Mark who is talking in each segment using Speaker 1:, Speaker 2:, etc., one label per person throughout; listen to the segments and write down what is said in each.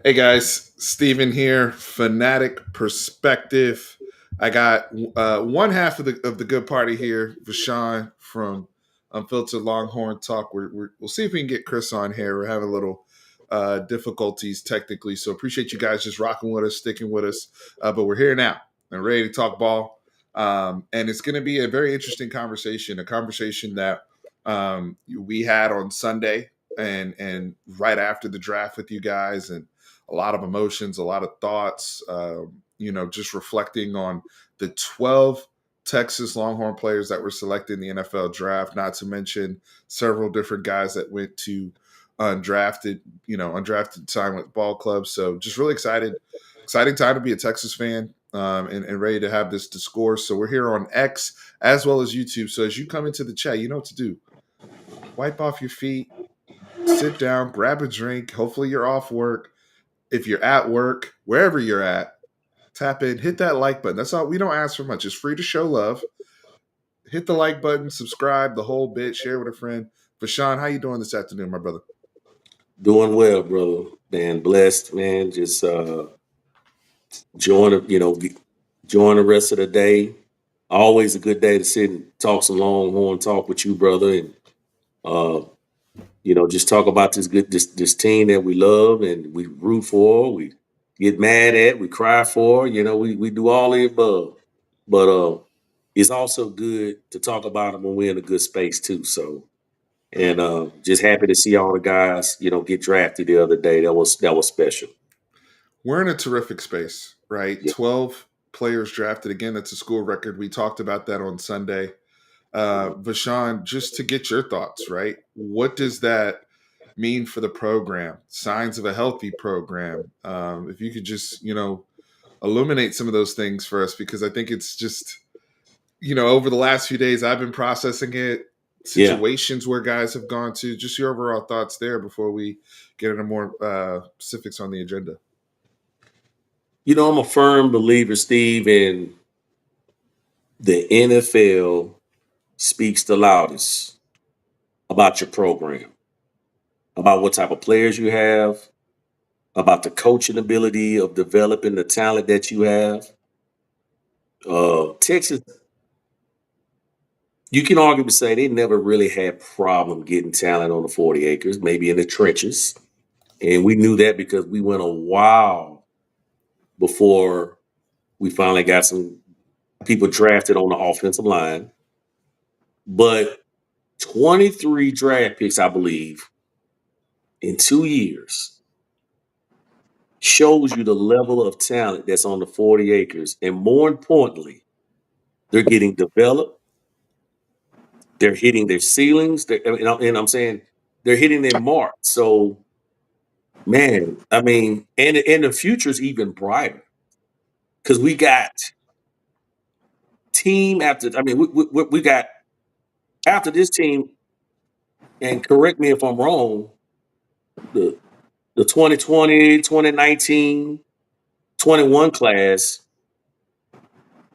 Speaker 1: Hey guys, Steven here, Fanatic Perspective. I got one half of the good party here, Vashawn from Unfiltered Longhorn Talk. We'll see if we can get Chris on here. We're having a little difficulties technically, so appreciate you guys just rocking with us, sticking with us. But we're here now and ready to talk ball. And it's going to be a very interesting conversation, a conversation that we had on Sunday and right after the draft with you guys, and a lot of emotions, a lot of thoughts, just reflecting on the 12 Texas Longhorn players that were selected in the NFL draft, not to mention several different guys that went to undrafted time with ball clubs. So just really exciting time to be a Texas fan and ready to have this discourse. So we're here on X as well as YouTube. So as you come into the chat, you know what to do. Wipe off your feet, sit down, grab a drink. Hopefully you're off work. If you're at work, wherever you're at, tap in, hit that like button. That's all. We don't ask for much. It's free to show love. Hit the like button, subscribe, the whole bit, share with a friend. Vashawn, how you doing this afternoon, my brother?
Speaker 2: Doing well, brother. Man, blessed, man. Just join, join the rest of the day. Always a good day to sit and talk some Longhorn talk with you, brother, and uh, just talk about this team that we love and we root for. We get mad at, we cry for. We do all the above. But it's also good to talk about them when we're in a good space too. So, and just happy to see all the guys, get drafted the other day. That was special.
Speaker 1: We're in a terrific space, right?
Speaker 2: Yeah.
Speaker 1: 12 players drafted. Again, that's a school record. We talked about that on Sunday. Vashawn, just to get your thoughts, right? What does that mean for the program? Signs of a healthy program. If you could just, illuminate some of those things for us, because I think it's just, over the last few days, I've been processing it,
Speaker 2: Yeah.
Speaker 1: situations where guys have gone to, just your overall thoughts there before we get into more specifics on the agenda.
Speaker 2: I'm a firm believer, Steve, in the NFL speaks the loudest about your program, about what type of players you have, about the coaching ability of developing the talent that you have. Texas, you can argue to say they never really had problem getting talent on the 40 acres, maybe in the trenches. And we knew that because we went a while before we finally got some people drafted on the offensive line. But 23 draft picks, I believe, in 2 years shows you the level of talent that's on the 40 acres. And more importantly, they're getting developed. They're hitting their ceilings. And I'm saying they're hitting their mark. So, man, I mean, and the future's even brighter because we got team after, I mean, we got after this team, and correct me if I'm wrong, the, the 2020, 2019, 21 class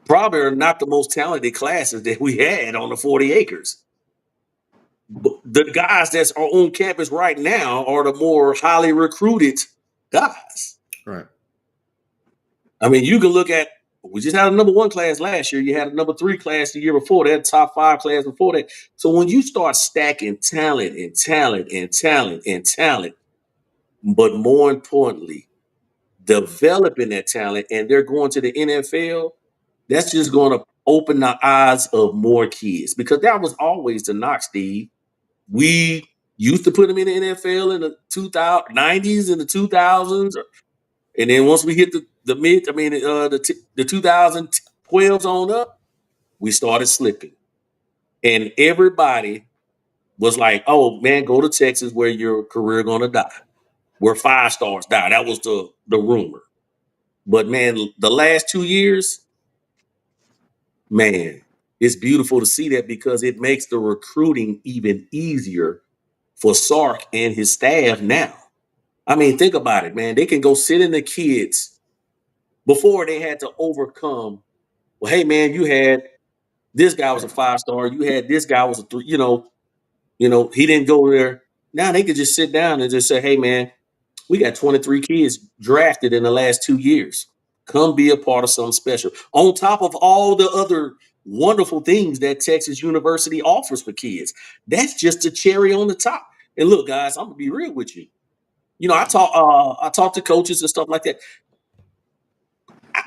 Speaker 2: probably are not the most talented classes that we had on the 40 acres. But the guys that's are on campus right now are the more highly recruited guys.
Speaker 1: Right.
Speaker 2: I mean, you can look at we just had a number one class last year. You had a number three class the year before that, top five class before that. So when you start stacking talent and talent and talent and talent, but more importantly, developing that talent and they're going to the NFL, that's just going to open the eyes of more kids because that was always the knock, Steve. We used to put them in the NFL in the 90s and the 2000s. And then once we hit the mid, I mean, the 2012s on up, we started slipping. And everybody was like, oh, man, go to Texas where your career going to die, where five stars die. That was the rumor. But man, the last 2 years, man, it's beautiful to see that because it makes the recruiting even easier for Sark and his staff now. I mean, think about it, man. They can go sit in the kids before they had to overcome. Well, hey, man, you had this guy was a five star. You had this guy was a three. He didn't go there. Now they could just sit down and just say, hey, man, We got 23 kids drafted in the last 2 years. Come be a part of something special. On top of all the other wonderful things that Texas University offers for kids. That's just a cherry on the top. And look, guys, I'm gonna be real with you. You know, I talk to coaches and stuff like that.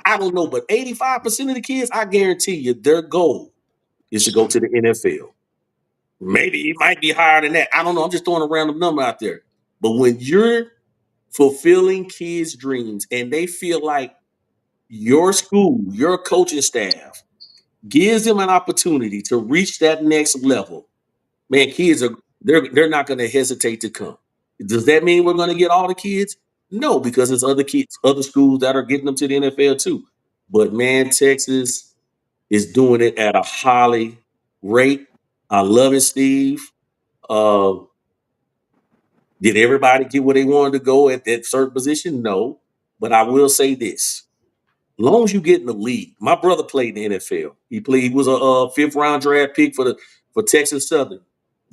Speaker 2: I don't know, but 85% of the kids, I guarantee you, their goal is to go to the NFL. Maybe it might be higher than that. I don't know. I'm just throwing a random number out there. But when you're fulfilling kids' dreams and they feel like your school, your coaching staff gives them an opportunity to reach that next level, man, kids are they're not going to hesitate to come. Does that mean we're going to get all the kids? No, because there's other kids, other schools that are getting them to the NFL too. But man, Texas is doing it at a highly rate. I love it, Steve. Uh, did everybody get where they wanted to go at that certain position? No. But I will say this. As long as you get in the league, my brother played in the NFL. He was a fifth round draft pick for Texas Southern.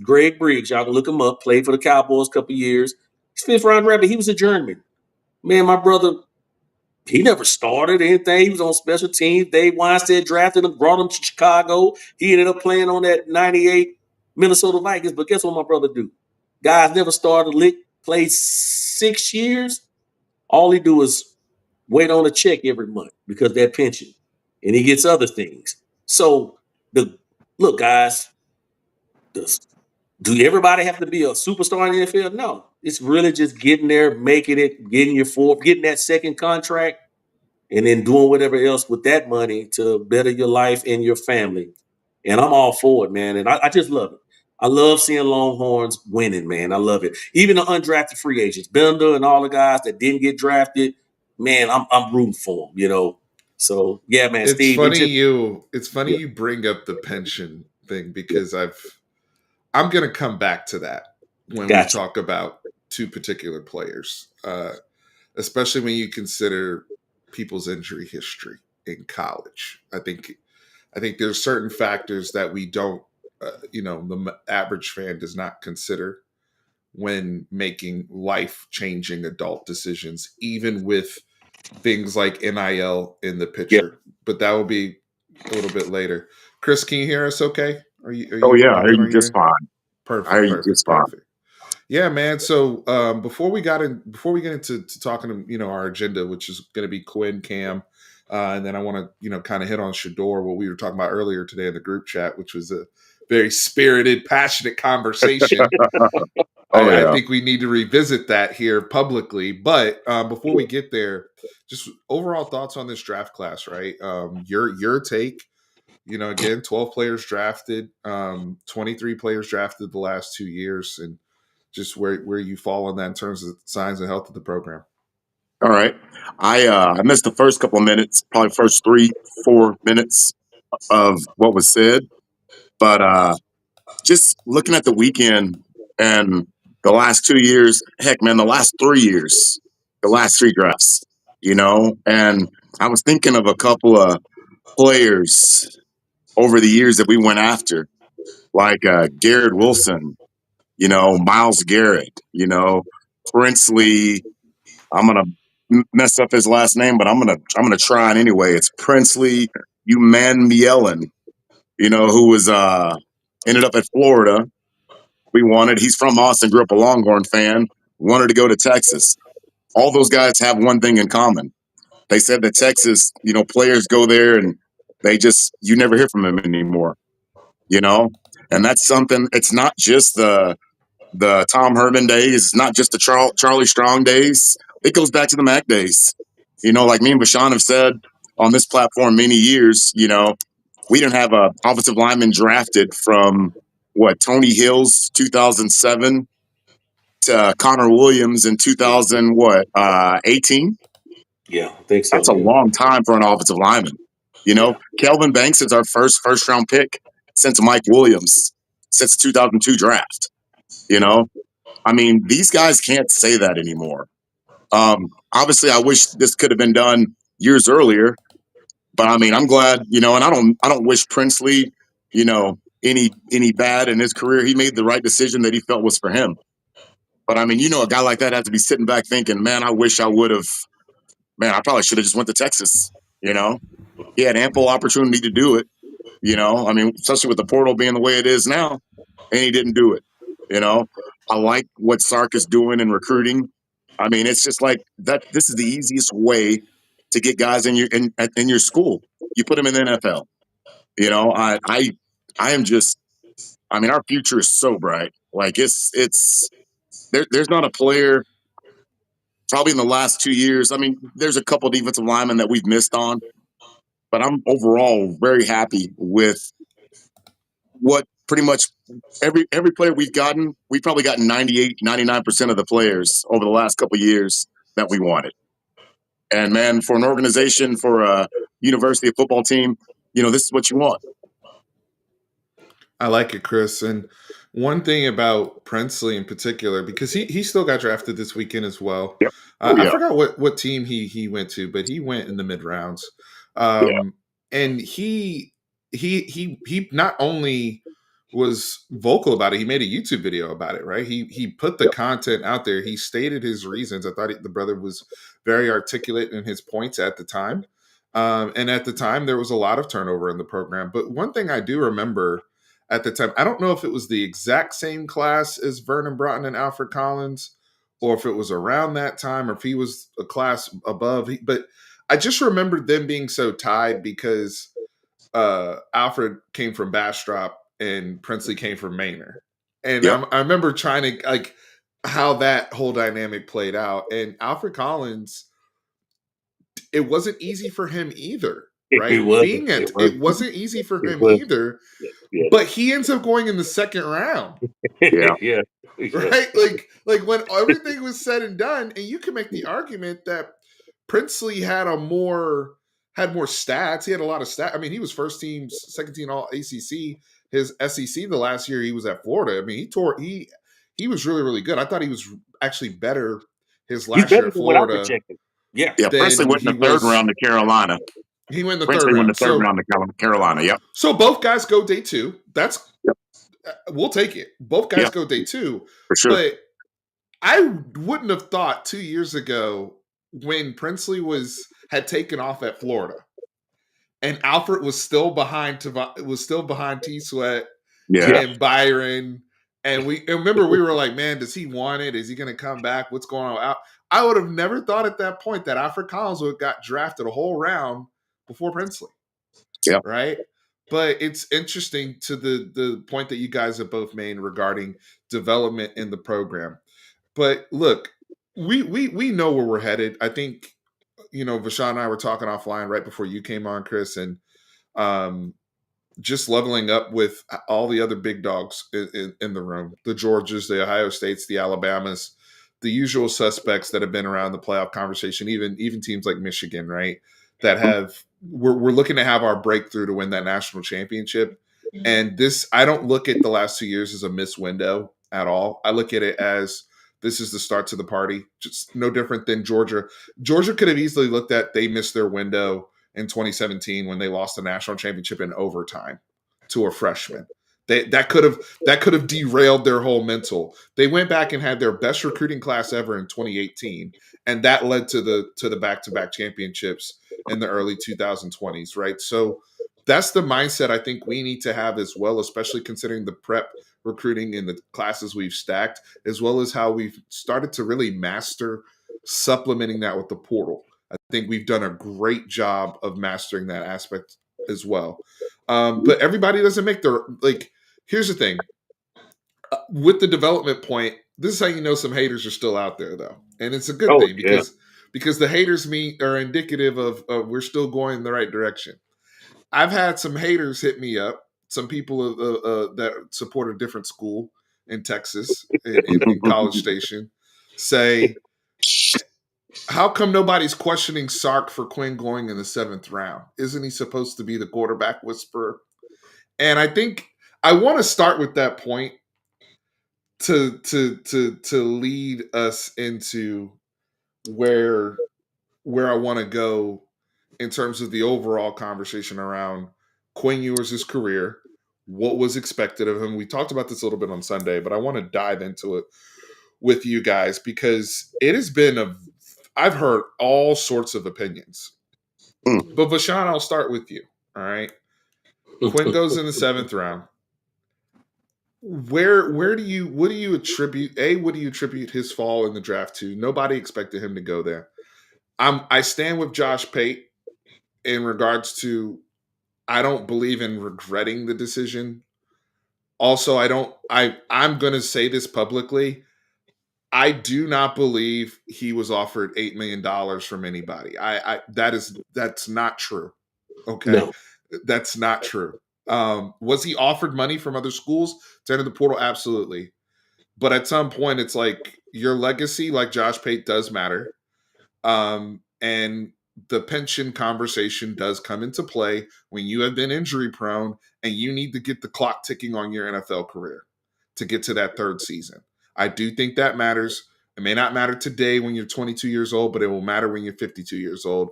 Speaker 2: Greg Briggs, y'all can look him up. Played for the Cowboys a couple years. He's fifth round draft pick. He was a journeyman. Man, my brother, he never started anything. He was on special teams. Dave Weinstead drafted him, brought him to Chicago. He ended up playing on that '98 Minnesota Vikings. But guess what my brother do? Guys never started lick, played 6 years. All he do is wait on a check every month because that pension, and he gets other things. So the look, guys, does do everybody have to be a superstar in the NFL? No, it's really just getting there, making it, getting your fourth, getting that second contract, and then doing whatever else with that money to better your life and your family. And I'm all for it, man. And I just love it. I love seeing Longhorns winning, man. I love it. Even the undrafted free agents, Bender and all the guys that didn't get drafted, man, I'm rooting for them, you know. So yeah, man,
Speaker 1: It's
Speaker 2: Steve,
Speaker 1: funny
Speaker 2: yeah,
Speaker 1: you bring up the pension thing because I'm going to come back to that when we
Speaker 2: gotcha.
Speaker 1: talk about two particular players, especially when you consider people's injury history in college. I think there's certain factors that we don't, the average fan does not consider when making life changing adult decisions, even with things like NIL in the
Speaker 2: Yeah,
Speaker 1: picture. But that will be a little bit later. Chris, can you hear us okay?
Speaker 3: Oh yeah, I
Speaker 1: You
Speaker 3: hear
Speaker 1: good
Speaker 3: you
Speaker 1: on your
Speaker 3: just
Speaker 1: end?
Speaker 3: fine. I hear
Speaker 1: Perfect,
Speaker 3: you
Speaker 1: perfect,
Speaker 3: just fine.
Speaker 1: perfect. Yeah, man. So before we get into talking to our agenda, which is going to be Quinn, Cam, and then I want to kind of hit on Shedeur, what we were talking about earlier today in the group chat, which was a very spirited, passionate conversation.
Speaker 3: Oh
Speaker 1: I
Speaker 3: yeah.
Speaker 1: think we need to revisit that here publicly. But before we get there, just overall thoughts on this draft class, right? Your take. Again, 12 players drafted, 23 players drafted the last 2 years, and just where you fall on that in terms of signs and health of the program.
Speaker 3: All right. I missed the first couple of minutes, probably first 3-4 minutes of what was said, but just looking at the weekend and the last 2 years, heck man, the last 3 years, the last three drafts, and I was thinking of a couple of players over the years that we went after, like Garrett Wilson, Miles Garrett, Princely. I'm gonna mess up his last name, but I'm gonna try it anyway. It's Princely Umanmielen, who was ended up at Florida. We wanted. He's from Austin, grew up a Longhorn fan, wanted to go to Texas. All those guys have one thing in common. They said that Texas, players go there and you never hear from them anymore, you know? And that's something, it's not just the Tom Herman days. It's not just the Charlie Strong days. It goes back to the Mac days. Like me and Bashan have said on this platform many years, we didn't have a offensive lineman drafted from Tony Hill's 2007 to Connor Williams in 2000 18.
Speaker 2: yeah, I think so.
Speaker 3: That's a
Speaker 2: Yeah,
Speaker 3: long time for an offensive lineman.
Speaker 2: yeah,
Speaker 3: Kelvin Banks is our first round pick since Mike Williams, since 2002 draft. You know, I mean, these guys can't say that anymore. Obviously, I wish this could have been done years earlier, but I mean, I'm glad, and I don't wish Princely, any bad in his career. He made the right decision that he felt was for him. But I mean, a guy like that has to be sitting back thinking, man, I wish I would have. Man, I probably should have just went to Texas. He had ample opportunity to do it. I mean, especially with the portal being the way it is now, and he didn't do it. You know, I like what Sark is doing in recruiting. I mean, it's just like that. This is the easiest way to get guys in your school. You put them in the NFL. I am just. I mean, our future is so bright. Like it's there's not a player probably in the last 2 years. I mean, there's a couple defensive linemen that we've missed on, but I'm overall very happy with what pretty much every player we've gotten. We've probably gotten 98, 99% of the players over the last couple of years that we wanted. And man, for an organization, for a university, a football team, this is what you want.
Speaker 1: I like it, Chris. And one thing about Princely in particular, because he still got drafted this weekend as well.
Speaker 3: Yep. Oh, yeah.
Speaker 1: I forgot what team he went to, but he went in the mid rounds.
Speaker 3: Yeah.
Speaker 1: And he not only was vocal about it, he made a YouTube video about it, right? He put the content out there. He stated his reasons. I thought the brother was very articulate in his points at the time. And at the time, there was a lot of turnover in the program. But one thing I do remember at the time, I don't know if it was the exact same class as Vernon Broughton and Alfred Collins, or if it was around that time, or if he was a class above. But I just remember them being so tied because Alfred came from Bastrop and Princely came from Manor. And
Speaker 3: Yep.
Speaker 1: I remember trying to, like, how that whole dynamic played out. And Alfred Collins, it wasn't easy for him either, right? It wasn't easy for him either.
Speaker 2: Yeah.
Speaker 1: But he ends up going in the second round.
Speaker 3: Yeah.
Speaker 2: Yeah.
Speaker 1: Right? Like when everything was said and done, and you can make the argument that Princely had more stats. He had a lot of stats. I mean, he was first team, second team all ACC. His SEC the last year he was at Florida. I mean, he was really, really good. I thought he was actually better his last year at Florida.
Speaker 3: Yeah. Princely went in the third round to Carolina.
Speaker 1: He went in the
Speaker 3: Princely
Speaker 1: third
Speaker 3: went
Speaker 1: round.
Speaker 3: in the third round to Carolina. Yep.
Speaker 1: So both guys go day two. We'll take it. Both guys go day two.
Speaker 3: For sure.
Speaker 1: But I wouldn't have thought 2 years ago when Princely had taken off at Florida, and Alfred was still behind T Sweat and Byron. And remember we were like, man, does he want it? Is he going to come back? What's going on? I would have never thought at that point that Alfred Collins would have got drafted a whole round before Princely.
Speaker 3: Yeah.
Speaker 1: Right. But it's interesting to the point that you guys have both made regarding development in the program. But look, we know where we're headed. I think, Vashon and I were talking offline right before you came on, Chris, and just leveling up with all the other big dogs in the room, the Georgias, the Ohio States, the Alabamas, the usual suspects that have been around the playoff conversation, even teams like Michigan, right, that we're looking to have our breakthrough to win that national championship. And I don't look at the last 2 years as a missed window at all. I look at it as this is the start to the party, just no different than Georgia. Georgia could have easily looked at they missed their window in 2017 when they lost the national championship in overtime to a freshman. That could have derailed their whole mental. They went back and had their best recruiting class ever in 2018, and that led to the back-to-back championships in the early 2020s, right? So that's the mindset I think we need to have as well, especially considering the prep recruiting in the classes we've stacked, as well as how we've started to really master supplementing that with the portal. I think we've done a great job of mastering that aspect as well. But everybody doesn't make here's the thing. With the development point, this is how you know some haters are still out there, though. And it's a good thing because the haters are indicative of we're still going in the right direction. I've had some haters hit me up, some people that support a different school in Texas, in College Station, say, how come nobody's questioning Sark for Quinn going in the 7th round? Isn't he supposed to be the quarterback whisperer? And I think I want to start with that point to lead us into where I want to go in terms of the overall conversation around Quinn Ewers' career, what was expected of him. We talked about this a little bit on Sunday, but I want to dive into it with you guys because it has been I've heard all sorts of opinions. But Vashawn, I'll start with you. All right. Quinn goes in the 7th round. What do you attribute his fall in the draft to? Nobody expected him to go there. I stand with Josh Pate in regards to I don't believe in regretting the decision. Also, I'm gonna say this publicly. I do not believe he was offered $8 million from anybody. That's not true. Okay.
Speaker 2: No.
Speaker 1: That's not true. Was he offered money from other schools to enter the portal? Absolutely. But at some point, it's like your legacy, like Josh Pate, does matter. And the pension conversation does come into play when you have been injury prone and you need to get the clock ticking on your NFL career to get to that 3rd season. I do think that matters. It may not matter today when you're 22 years old, but it will matter when you're 52 years old,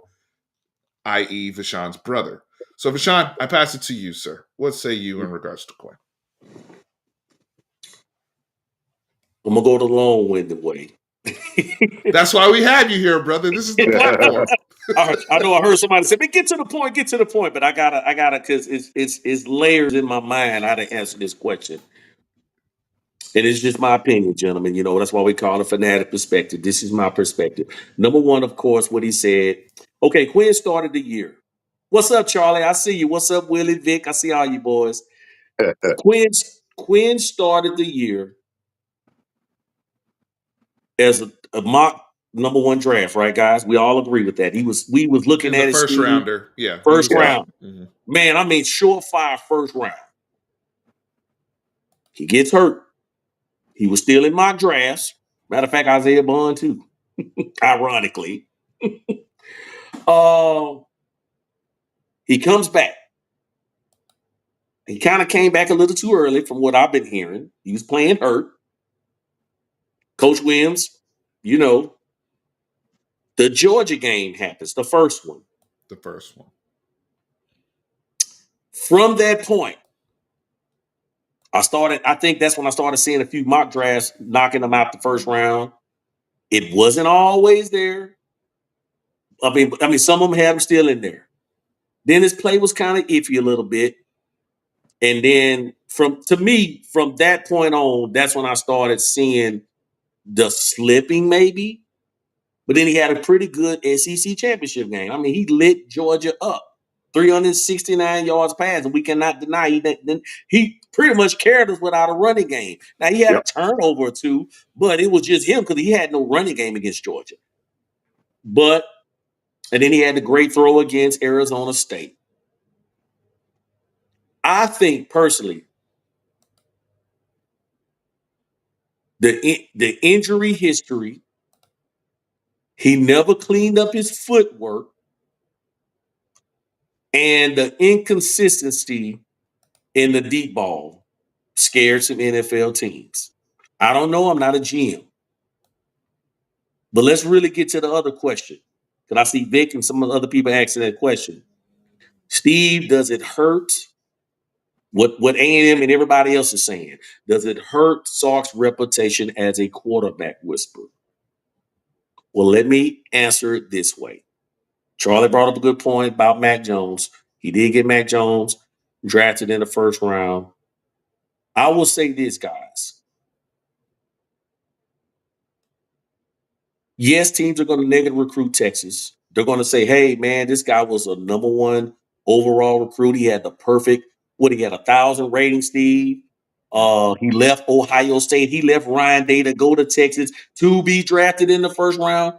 Speaker 1: i.e. Vashawn's brother. So, Vashawn, I pass it to you, sir. What say you in regards to Quinn?
Speaker 2: I'm going to go the long-winded way.
Speaker 1: That's why we have you here, brother. This is the platform.
Speaker 2: I know I heard somebody say, get to the point. But I gotta, because it's layers in my mind how to answer this question. And it's just my opinion, gentlemen. You know, that's why we call it fanatic perspective. This is my perspective. Number one, of course, what he said. Okay, Quinn started the year. What's up, Charlie? I see you. What's up, Willie, Vic? I see all you boys. Quinn started the year as a mock number 1 draft, right, guys? We all agree with that. We was looking at
Speaker 1: the
Speaker 2: it.
Speaker 1: First rounder. Yeah.
Speaker 2: First round.
Speaker 1: Mm-hmm.
Speaker 2: Man, I mean, surefire first round. He gets hurt. He was still in mock drafts. Matter of fact, Isaiah Bond, too. Ironically. He comes back. He kind of came back a little too early from what I've been hearing. He was playing hurt. Coach Williams, you know, the Georgia game happens, the first one.
Speaker 1: The first one.
Speaker 2: From that point, I think that's when I started seeing a few mock drafts knocking them out the first round. It wasn't always there. I mean, some of them had him still in there. Then his play was kind of iffy a little bit. And then from that point on, that's when I started seeing the slipping maybe. But then he had a pretty good SEC championship game. I mean, he lit Georgia up. 369 yards passed, and we cannot deny he pretty much carried us without a running game. Now, he had a turnover or two, but it was just him because he had no running game against Georgia. And then he had the great throw against Arizona State. I think personally, the injury history, he never cleaned up his footwork, and the inconsistency in the deep ball scared some NFL teams. I don't know. I'm not a GM. But let's really get to the other question. Because I see Vic and some of the other people asking that question. Steve, does it hurt what A&M and everybody else is saying? Does it hurt Sark's reputation as a quarterback whisperer? Well, let me answer it this way. Charlie brought up a good point about Mac Jones. He did get Mac Jones drafted in the first round. I will say this, guys. Yes, teams are going to negative recruit Texas. They're going to say, hey, man, this guy was a number 1 overall recruit. He had the perfect, he had 1,000 ratings, Steve. He left Ohio State. He left Ryan Day to go to Texas to be drafted in the first round.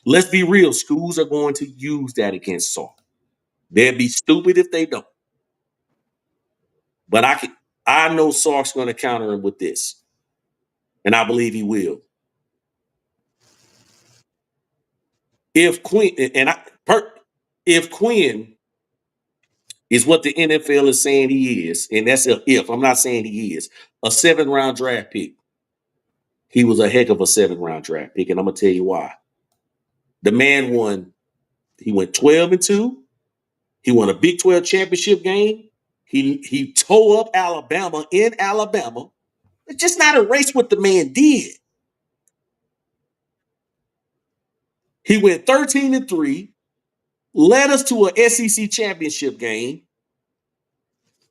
Speaker 2: Let's be real. Schools are going to use that against Sark. They'd be stupid if they don't. But I know Sark's going to counter him with this. And I believe he will. If Quinn is what the NFL is saying he is, and that's if, I'm not saying he is, a 7th-round draft pick, he was a heck of a 7th-round draft pick, and I'm going to tell you why. The man he went 12-2. He won a Big 12 championship game. He tore up Alabama in Alabama. It's just not erase what the man did. He went 13-3, led us to an SEC championship game.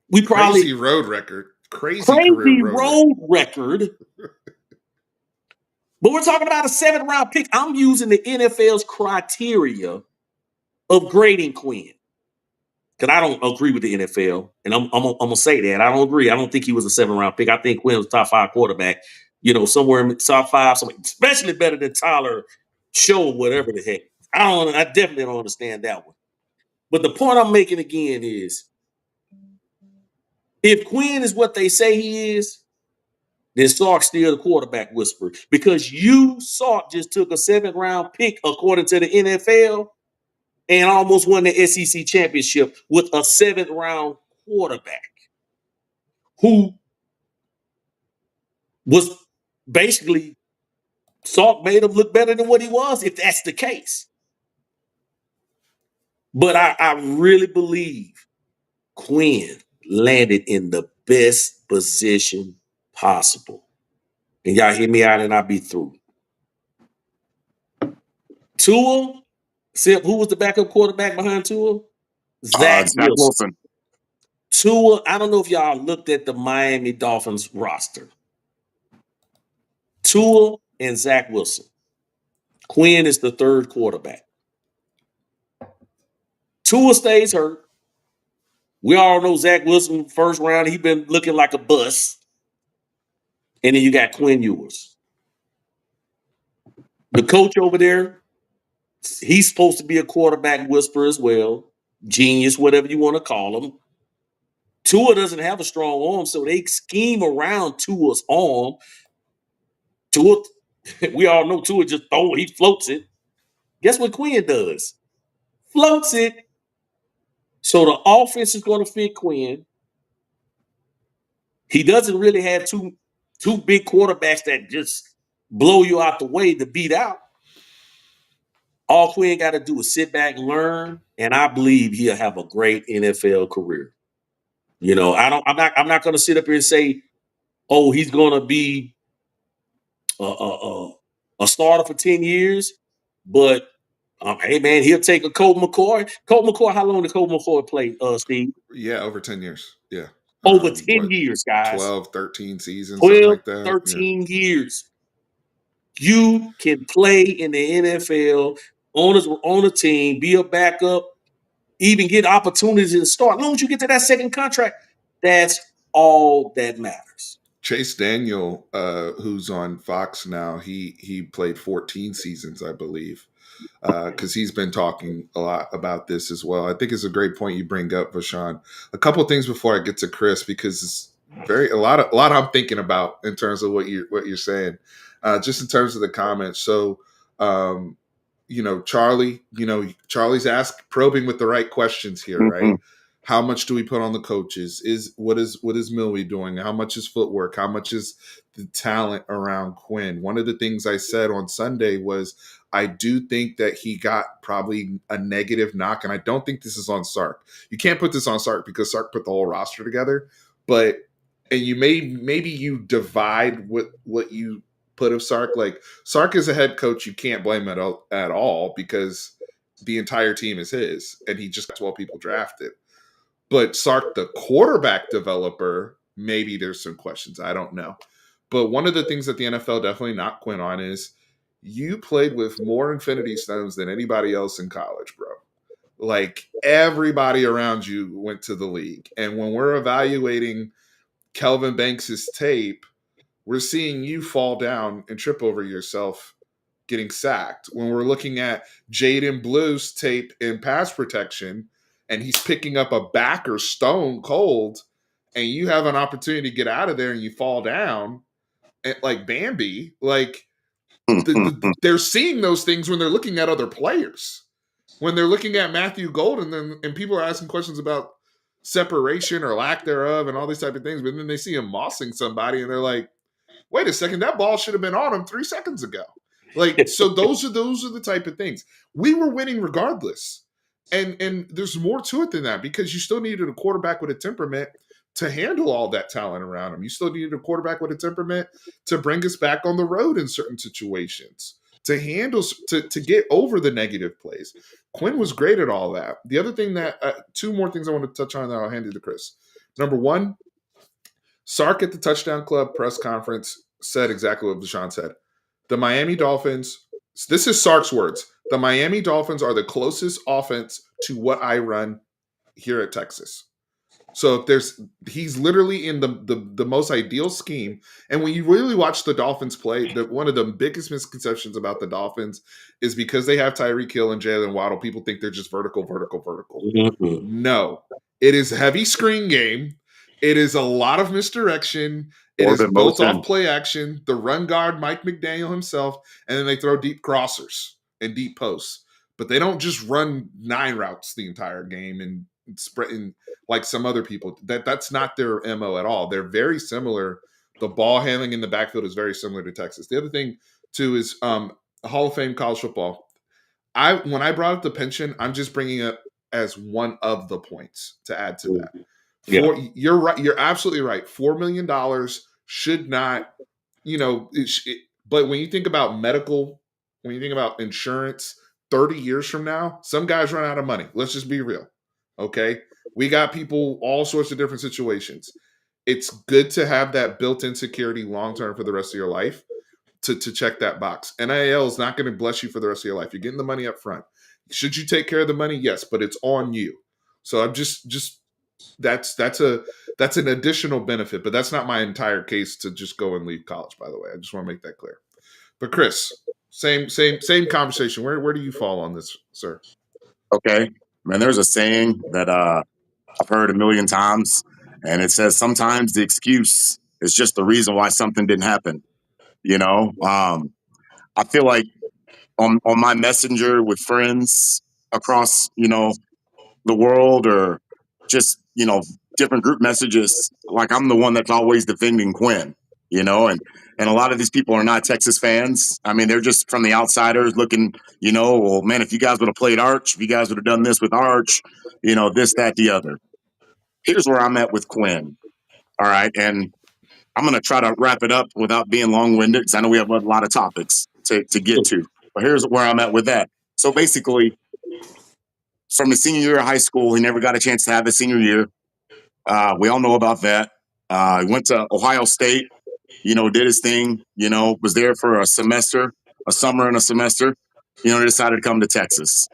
Speaker 2: We probably
Speaker 1: Crazy road record. Crazy career
Speaker 2: crazy
Speaker 1: road record.
Speaker 2: road record. But we're talking about a 7th round pick. I'm using the NFL's criteria of grading Quinn. Because I don't agree with the NFL. And I'm gonna say that. I don't agree. I don't think he was a 7th round pick. I think Quinn was a top 5 quarterback, somewhere in the top 5, especially better than Tyler Show or whatever the heck. I definitely don't understand that one. But the point I'm making again is if Quinn is what they say he is, then Sark's still the quarterback whisperer. Because Sark, just took a 7th round pick according to the NFL and almost won the SEC championship with a 7th round quarterback who was basically Sark made him look better than what he was, if that's the case. But I really believe Quinn landed in the best position possible. And y'all hear me out and I'll be through. Tua, who was the backup quarterback behind Tua? Zach
Speaker 3: Wilson.
Speaker 2: Tua, I don't know if y'all looked at the Miami Dolphins roster. Tua and Zach Wilson. Quinn is the 3rd quarterback. Tua stays hurt. We all know Zach Wilson, 1st round, he been looking like a bust. And then you got Quinn Ewers. The coach over there, he's supposed to be a quarterback whisperer as well. Genius, whatever you want to call him. Tua doesn't have a strong arm, so they scheme around Tua's arm. Tua, we all know Tua just he floats it. Guess what Quinn does? Floats it. So the offense is going to fit Quinn. He doesn't really have two big quarterbacks that just blow you out the way to beat out. All Quinn got to do is sit back and learn, and I believe he'll have a great NFL career. I'm not going to sit up here and say, oh, he's going to be a starter for 10 years, but hey man, he'll take a Colt McCoy. Colt McCoy, how long did Colt McCoy play, Steve?
Speaker 1: Yeah, over 10 years. Yeah.
Speaker 2: Over 10 years, guys.
Speaker 1: 12, 13 seasons,
Speaker 2: 12,
Speaker 1: something like that.
Speaker 2: 13 years. You can play in the NFL on a team, be a backup, even get opportunities to start. As long as you get to that 2nd contract, that's all that matters.
Speaker 1: Chase Daniel, who's on Fox now, he played 14 seasons, I believe, because he's been talking a lot about this as well. I think it's a great point you bring up, Vashawn. A couple things before I get to Chris, because it's a lot I'm thinking about in terms of what you're saying, just in terms of the comments. So, Charlie's probing with the right questions here,
Speaker 3: Mm-hmm.
Speaker 1: right? How much do we put on the coaches? What is Milwee doing? How much is footwork? How much is the talent around Quinn? One of the things I said on Sunday was I do think that he got probably a negative knock, and I don't think this is on Sark. You can't put this on Sark because Sark put the whole roster together, and you maybe you divide what you put of Sark. Like Sark is a head coach, you can't blame it at all because the entire team is his, and he just got 12 people drafted. But Sark, the quarterback developer, maybe there's some questions. I don't know. But one of the things that the NFL definitely knocked Quinn on is you played with more Infinity Stones than anybody else in college, bro. Like everybody around you went to the league. And when we're evaluating Kelvin Banks' tape, we're seeing you fall down and trip over yourself getting sacked. When we're looking at Jaden Blue's tape in pass protection, and he's picking up a backer stone cold, and you have an opportunity to get out of there and you fall down, and like Bambi, like they're seeing those things when they're looking at other players. When they're looking at Matthew Golden, and people are asking questions about separation or lack thereof and all these type of things, but then they see him mossing somebody and they're like, wait a second, that ball should have been on him 3 seconds ago. Like, so those are the type of things. We were winning regardless. And there's more to it than that because you still needed a quarterback with a temperament to handle all that talent around him. You still needed a quarterback with a temperament to bring us back on the road in certain situations. to handle to get over the negative plays. Quinn was great at all that. The other thing that two more things I want to touch on that I'll hand it to Chris. Number one, Sark at the Touchdown Club press conference said exactly what Deshaun said. The Miami Dolphins, this is Sark's words. The Miami Dolphins are the closest offense to what I run here at Texas. So if he's literally in the most ideal scheme. And when you really watch the Dolphins play, one of the biggest misconceptions about the Dolphins is because they have Tyreek Hill and Jalen Waddle, people think they're just vertical.
Speaker 2: Mm-hmm.
Speaker 1: No, it is heavy screen game. It is a lot of misdirection. It is built off play action. The run guard, Mike McDaniel himself, and then they throw deep crossers and deep posts. But they don't just run 9 routes the entire game and spreading like some other people. That's not their MO at all. They're very similar. The ball handling in the backfield is very similar to Texas. The other thing too is Hall of Fame college football. When I brought up the pension, I'm just bringing it as one of the points to add to that. You're right. You're absolutely right. $4 million should not, but when you think about medical, when you think about insurance, 30 years from now, some guys run out of money. Let's just be real. Okay. We got people, all sorts of different situations. It's good to have that built-in security long-term for the rest of your life to check that box. NIL is not going to bless you for the rest of your life. You're getting the money up front. Should you take care of the money? Yes, but it's on you. So I'm just that's an additional benefit, but that's not my entire case to just go and leave college, by the way. I just want to make that clear. But Chris, same conversation. Where do you fall on this, sir?
Speaker 3: Okay. Man, there's a saying that I've heard a million times, and it says sometimes the excuse is just the reason why something didn't happen. I feel like on my messenger with friends across, the world, or just, different group messages, like I'm the one that's always defending Quinn, and a lot of these people are not Texas fans. I mean, they're just from the outsiders looking, well, man, if you guys would have played Arch, if you guys would have done this with Arch, this, that, the other. Here's where I'm at with Quinn. All right. And I'm going to try to wrap it up without being long-winded, because I know we have a lot of topics to get to. But here's where I'm at with that. So basically, from his senior year of high school, he never got a chance to have his senior year. We all know about that. He went to Ohio State, did his thing, was there for a summer and a semester, decided to come to Texas,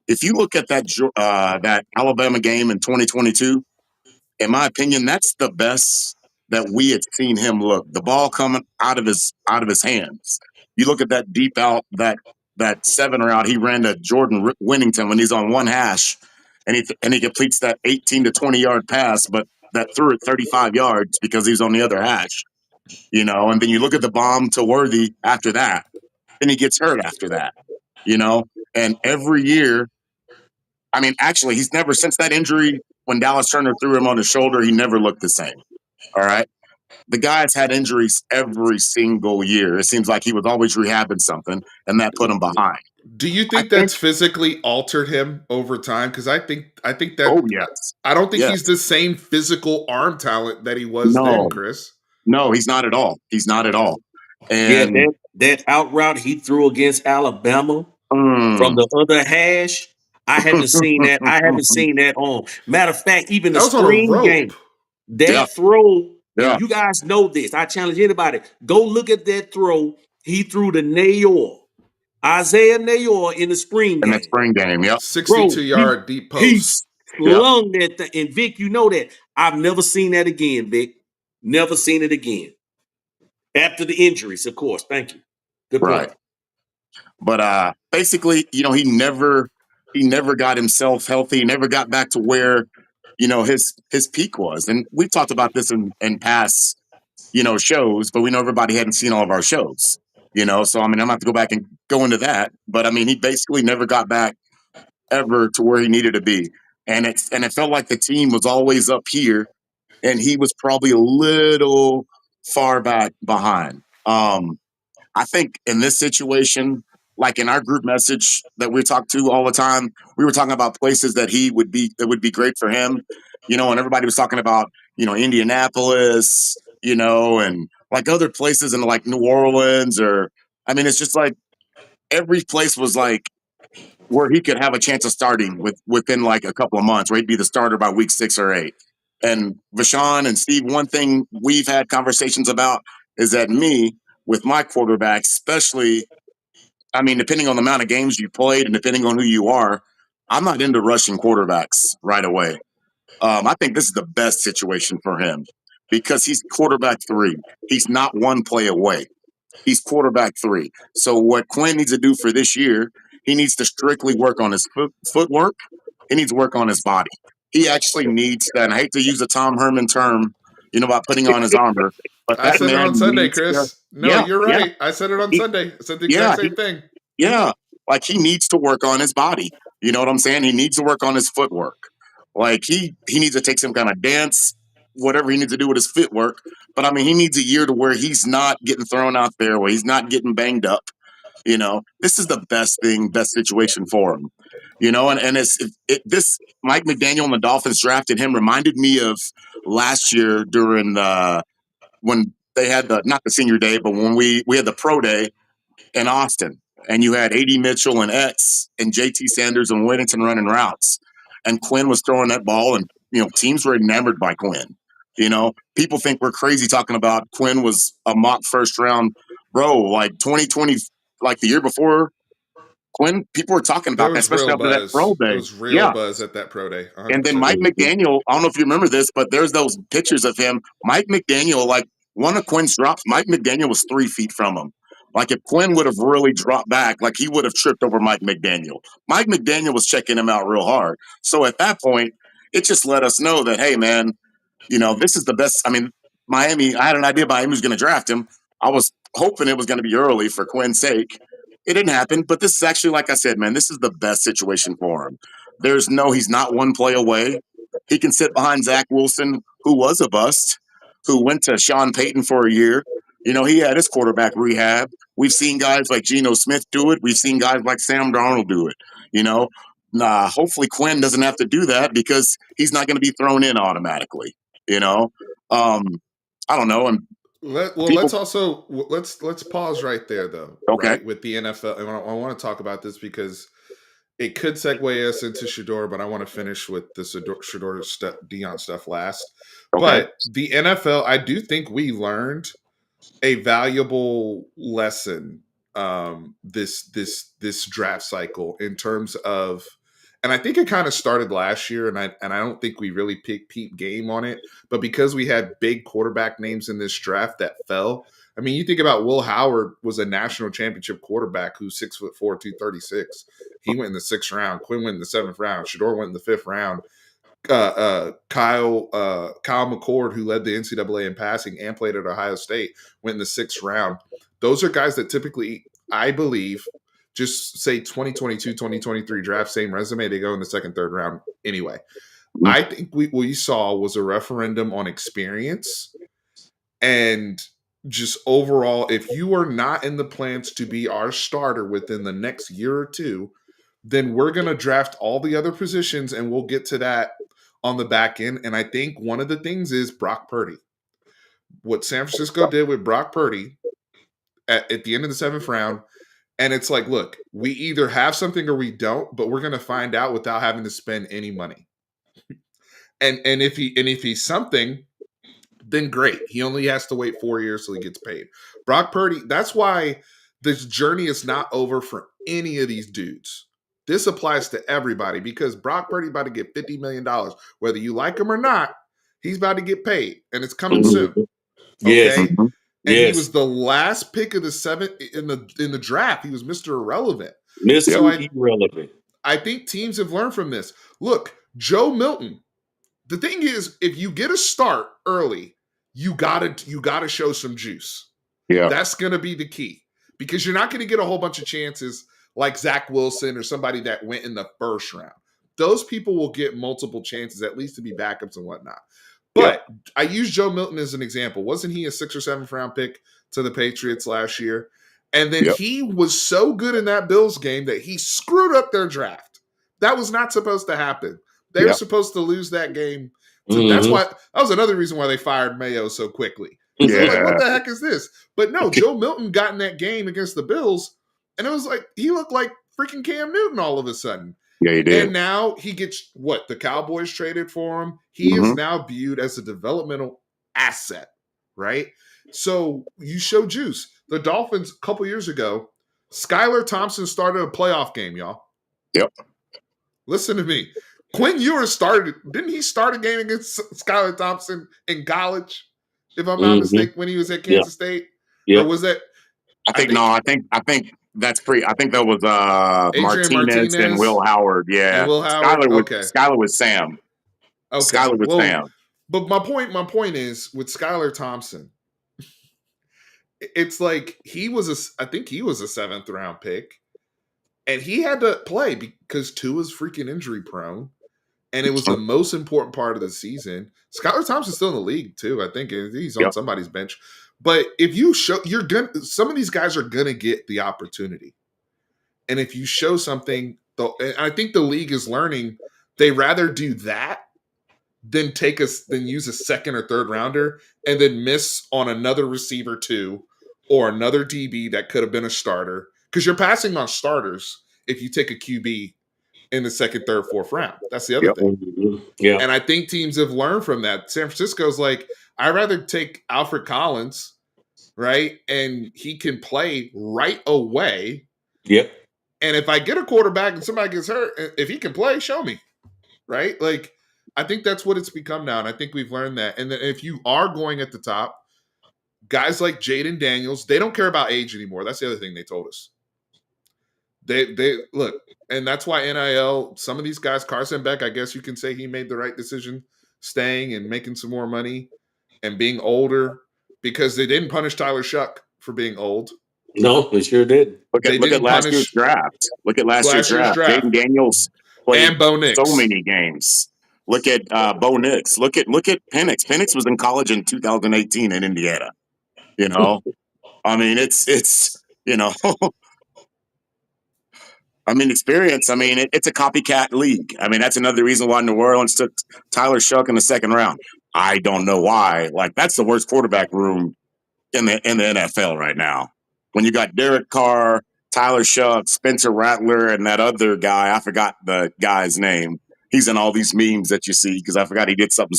Speaker 3: If you look at that Alabama game in 2022, in my opinion, that's the best that we had seen him look. The ball coming out of his hands. You look at that deep out, that 7 route he ran to Jordan Winnington when he's on one hash, and he completes that 18 to 20 yard pass, but that threw it 35 yards because he's on the other hash. And then you look at the bomb to Worthy after that, and he gets hurt after that. And every year, I mean, actually, he's never, since that injury when Dallas Turner threw him on his shoulder, he never looked the same. All right. The guy's had injuries every single year. It seems like he was always rehabbing something, and that put him behind.
Speaker 1: Do you think that's physically altered him over time? Because I think that.
Speaker 3: Oh, yes.
Speaker 1: I don't think he's the same physical arm talent that he was then, Chris.
Speaker 3: No, he's not at all. He's not at all.
Speaker 2: And that out route he threw against Alabama from the other hash, I haven't seen that. I haven't seen that on. Matter of fact, even the spring game, that throw. And you guys know this. I challenge anybody. Go look at that throw he threw to Nayor. Isaiah Nayor in the spring game.
Speaker 3: In the spring game, yep.
Speaker 1: 62-yard deep post.
Speaker 2: He slung that thing. And Vic, you know that. I've never seen that again, Vic. Never seen it again. After the injuries, of course. Thank you. Good point.
Speaker 3: Right. But basically, he never got himself healthy. He never got back to where, his peak was. And we've talked about this in past, shows, but we know everybody hadn't seen all of our shows. So I mean, I'm gonna have to go back and go into that. But I mean, he basically never got back ever to where he needed to be. And it felt like the team was always up here, and he was probably a little far back behind. I think in this situation, like in our group message that we talk to all the time, we were talking about places that would be great for him, and everybody was talking about, Indianapolis, and like other places in like New Orleans it's just like every place was like where he could have a chance of starting within like a couple of months, where he'd be the starter by week 6 or 8. And Vashon and Steve, one thing we've had conversations about is that with my quarterback, especially, depending on the amount of games you played and depending on who you are, I'm not into rushing quarterbacks right away. I think this is the best situation for him because he's quarterback 3. He's not one play away. He's quarterback 3. So what Quinn needs to do for this year, he needs to strictly work on his footwork. He needs to work on his body. He actually needs that. And I hate to use a Tom Herman term, about putting on his armor, but
Speaker 1: I
Speaker 3: that
Speaker 1: said it
Speaker 3: man
Speaker 1: on Sunday,
Speaker 3: needs to,
Speaker 1: Chris. No,
Speaker 3: yeah,
Speaker 1: you're
Speaker 3: yeah,
Speaker 1: right. I said it on
Speaker 3: he,
Speaker 1: Sunday. I said the
Speaker 3: yeah,
Speaker 1: exact same thing.
Speaker 3: yeah. Like he needs to work on his body. You know what I'm saying? He needs to work on his footwork. Like he needs to take some kind of dance, whatever he needs to do with his footwork. But he needs a year to where he's not getting thrown out there, where he's not getting banged up. This is the best situation for him. And this Mike McDaniel and the Dolphins drafted him reminded me of last year during when they had not the senior day, but when we had the pro day in Austin, and you had A.D. Mitchell and X and J.T. Sanders and Whittington running routes, and Quinn was throwing that ball, and teams were enamored by Quinn. People think we're crazy talking about Quinn was a mock first round, bro. Like 2020, like the year before Quinn, people were talking
Speaker 1: There
Speaker 3: about that,
Speaker 1: was
Speaker 3: especially
Speaker 1: real
Speaker 3: after that pro
Speaker 1: buzz. There
Speaker 3: day.
Speaker 1: was real
Speaker 3: Yeah,
Speaker 1: buzz at that pro day.
Speaker 3: and then
Speaker 1: 100%.
Speaker 3: Mike McDaniel, I don't know if you remember this, but there's those pictures of him. Mike McDaniel, like one of Quinn's drops, Mike McDaniel was 3 feet from him. Like if Quinn would have really dropped back, like he would have tripped over Mike McDaniel. Mike McDaniel was checking him out real hard. So at that point, it just let us know that, hey, man, this is the best. Miami, I had an idea Miami was going to draft him. I was hoping it was going to be early for Quinn's sake. It didn't happen, but this is actually, like I said, man, this is the best situation for him. He's not one play away. He can sit behind Zach Wilson, who was a bust, who went to Sean Payton for a year. He had his quarterback rehab. We've seen guys like Geno Smith do it. We've seen guys like Sam Darnold do it. Hopefully Quinn doesn't have to do that because he's not going to be thrown in automatically. I don't know. And
Speaker 1: let's pause right there though.
Speaker 3: Okay.
Speaker 1: Right, with the NFL, and I want to talk about this because it could segue us into Shedeur, but I want to finish with the Shedeur Dion stuff last.
Speaker 3: Okay.
Speaker 1: But the NFL, I do think we learned a valuable lesson this draft cycle in terms of, and I think it kind of started last year, and I don't think we really peep game on it, but because we had big quarterback names in this draft that fell. You think about Will Howard was a national championship quarterback who's 6'4", 236. He went in the 6th round. Quinn went in the 7th round. Shedeur went in the 5th round. Kyle McCord, who led the NCAA in passing and played at Ohio State, went in the 6th round. Those are guys that typically, I believe, just say 2022, 2023 draft, same resume, they go in the 2nd, 3rd round anyway.
Speaker 3: Mm-hmm.
Speaker 1: I think what we saw was a referendum on experience and just overall, if you are not in the plans to be our starter within the next year or two, then we're going to draft all the other positions and we'll get to that on the back end. And I think one of the things is Brock Purdy. What San Francisco did with Brock Purdy at the end of the 7th round, and it's like, look, we either have something or we don't, but we're going to find out without having to spend any money. And if he's something, then great. He only has to wait 4 years till he gets paid. Brock Purdy, that's why this journey is not over for any of these dudes. This applies to everybody because Brock Purdy about to get $50 million. Whether you like him or not, he's about to get paid, and it's coming soon. Okay?
Speaker 2: Yes.
Speaker 1: And he was the last pick of the 7th in the draft. He was Mr. Irrelevant.
Speaker 2: Irrelevant.
Speaker 1: I think teams have learned from this. Look, Joe Milton. The thing is, if you get a start early, you gotta show some juice.
Speaker 3: Yeah,
Speaker 1: that's gonna be the key because you're not gonna get a whole bunch of chances like Zach Wilson or somebody that went in the 1st round. Those people will get multiple chances, at least to be backups and whatnot. But I use Joe Milton as an example. Wasn't he a 6th or 7th round pick to the Patriots last year? And then he was so good in that Bills game that he screwed up their draft. That was not supposed to happen. They were supposed to lose that game. So that was another reason why they fired Mayo so quickly. So like, what the heck is this? But no, Joe Milton got in that game against the Bills, and it was like he looked like freaking Cam Newton all of a sudden.
Speaker 3: Yeah, he did.
Speaker 1: And now he gets what? The Cowboys traded for him. He is now viewed as a developmental asset, right? So you show juice. The Dolphins a couple years ago, Skylar Thompson started a playoff game, y'all.
Speaker 3: Yep.
Speaker 1: Listen to me. Quinn Ewers didn't he start a game against Skylar Thompson in college, if I'm not mistaken, when he was at Kansas State? Or was that?
Speaker 3: I think that's I think that was Martinez and Will Howard. Yeah.
Speaker 1: And Will Howard.
Speaker 3: Skylar was Sam.
Speaker 1: Okay.
Speaker 3: Skylar was Sam.
Speaker 1: But my point is with Skylar Thompson, it's like I think he was a 7th round pick. And he had to play because Tua's freaking injury prone. And it was the most important part of the season. Skylar Thompson's still in the league too. I think he's on somebody's bench. But if you show, some of these guys are gonna get the opportunity. And if you show something, and I think the league is learning, they rather do that than use a 2nd or 3rd rounder and then miss on another receiver too, or another DB that could have been a starter. Because you're passing on starters if you take a QB in the 2nd, 3rd, 4th round. That's the other thing.
Speaker 2: Yeah.
Speaker 1: And I think teams have learned from that. San Francisco's like, I'd rather take Alfred Collins, right? And he can play right away.
Speaker 2: Yep.
Speaker 1: And if I get a quarterback and somebody gets hurt, if he can play, show me. Right? Like, I think that's what it's become now. And I think we've learned that. And then if you are going at the top, guys like Jaden Daniels, they don't care about age anymore. That's the other thing they told us. They look, and that's why NIL, some of these guys, Carson Beck, I guess you can say he made the right decision staying and making some more money and being older because they didn't punish Tyler Shuck for being old.
Speaker 2: No, they sure did.
Speaker 3: Look at last year's draft. Look at last year's draft. Jaden Daniels played
Speaker 1: and Bo Nix.
Speaker 3: So many games. Look at Bo Nix. Look at Penix. Penix was in college in 2018 in Indiana. You know, I mean, it's you know. I mean, experience. I mean, it's a copycat league. I mean, that's another reason why New Orleans took Tyler Shuck in the 2nd round. I don't know why. Like, that's the worst quarterback room in the NFL right now. When you got Derek Carr, Tyler Shuck, Spencer Rattler, and that other guy, I forgot the guy's name. He's in all these memes that you see because I forgot he did something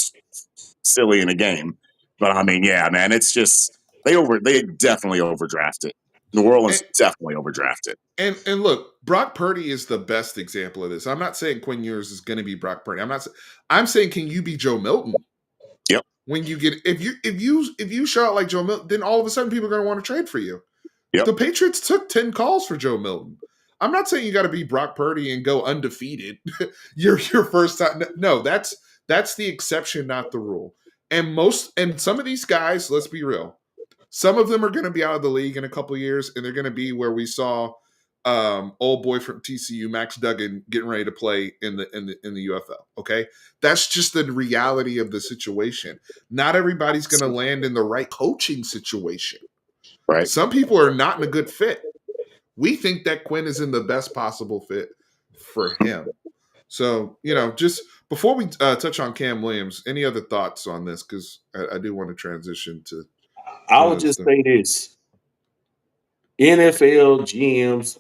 Speaker 3: silly in a game. But I mean, yeah, man, it's just they definitely overdrafted. New Orleans definitely overdrafted.
Speaker 1: And look, Brock Purdy is the best example of this. I'm not saying Quinn Ewers is going to be Brock Purdy. I'm saying, can you be Joe Milton?
Speaker 3: Yep.
Speaker 1: When you get if you show out like Joe Milton, then all of a sudden people are going to want to trade for you. Yep. The Patriots took 10 calls for Joe Milton. I'm not saying you got to be Brock Purdy and go undefeated your first time. No, that's the exception, not the rule. And some of these guys, let's be real, some of them are going to be out of the league in a couple of years, and they're going to be where we saw old boy from TCU, Max Duggan, getting ready to play in the UFL. Okay, that's just the reality of the situation. Not everybody's going to land in the right coaching situation.
Speaker 3: Right.
Speaker 1: Some people are not in a good fit. We think that Quinn is in the best possible fit for him. So, just before we touch on Cam Williams, any other thoughts on this? Because I do want to transition to.
Speaker 2: I would just say this: NFL GMs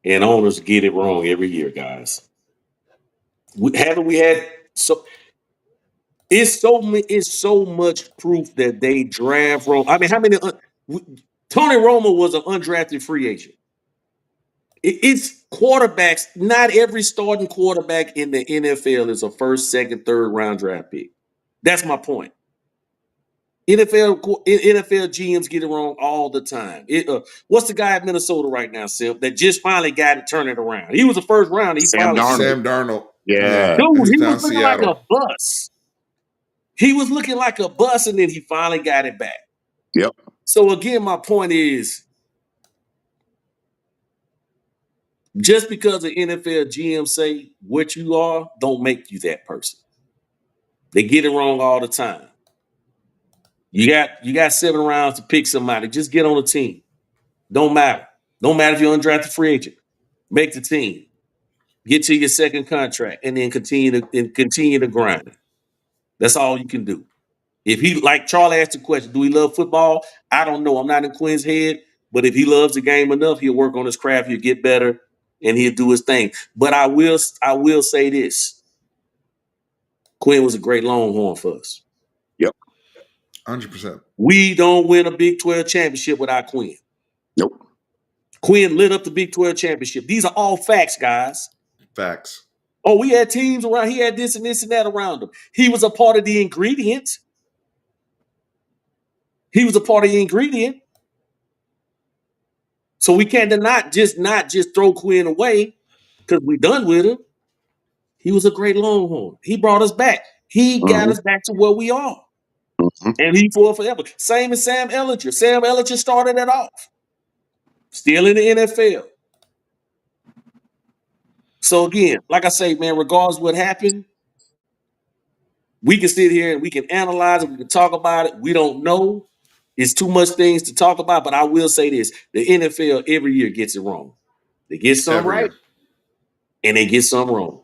Speaker 2: and owners get it wrong every year, guys. Haven't we had so? It's so much proof that they draft wrong. I mean, how many? Tony Romo was an undrafted free agent. It's quarterbacks. Not every starting quarterback in the NFL is a 1st, 2nd, 3rd round draft pick. That's my point. NFL GMs get it wrong all the time. What's the guy at Minnesota right now, Sim, that just finally got it turning around? He was a 1st round.
Speaker 1: Sam Darnold.
Speaker 3: Yeah.
Speaker 2: Dude, he was looking like a bus. He was looking like a bus, and then he finally got it back.
Speaker 3: Yep.
Speaker 2: So again, my point is, just because the NFL GM say what you are, don't make you that person. They get it wrong all the time. You got 7 rounds to pick somebody. Just get on the team. Don't matter. Don't matter if you're undrafted free agent. Make the team. Get to your 2nd contract and then continue to grind. That's all you can do. If he, like Charlie asked the question, do he love football? I don't know. I'm not in Quinn's head, but if he loves the game enough, he'll work on his craft, he'll get better, and he'll do his thing. But I will say this. Quinn was a great Longhorn for us.
Speaker 3: Yep.
Speaker 1: 100%.
Speaker 2: We don't win a Big 12 championship without Quinn.
Speaker 3: Nope.
Speaker 2: Quinn lit up the Big 12 championship. These are all facts, guys.
Speaker 1: Facts.
Speaker 2: Oh, we had teams around. He had this and that around him. He was a part of the ingredient. He was a part of the ingredient. So we can't not just throw Quinn away because we done with him. He was a great Longhorn. He brought us back. He got us back to where we are. And he for forever. Same as Sam Ellinger. Sam Ellinger started it off. Still in the NFL. So again, like I say, man, regardless of what happened, we can sit here and we can analyze it. We can talk about it. We don't know. It's too much things to talk about. But I will say this. The NFL every year gets it wrong. They get some
Speaker 1: Every
Speaker 2: right
Speaker 1: year.
Speaker 2: and they get some wrong.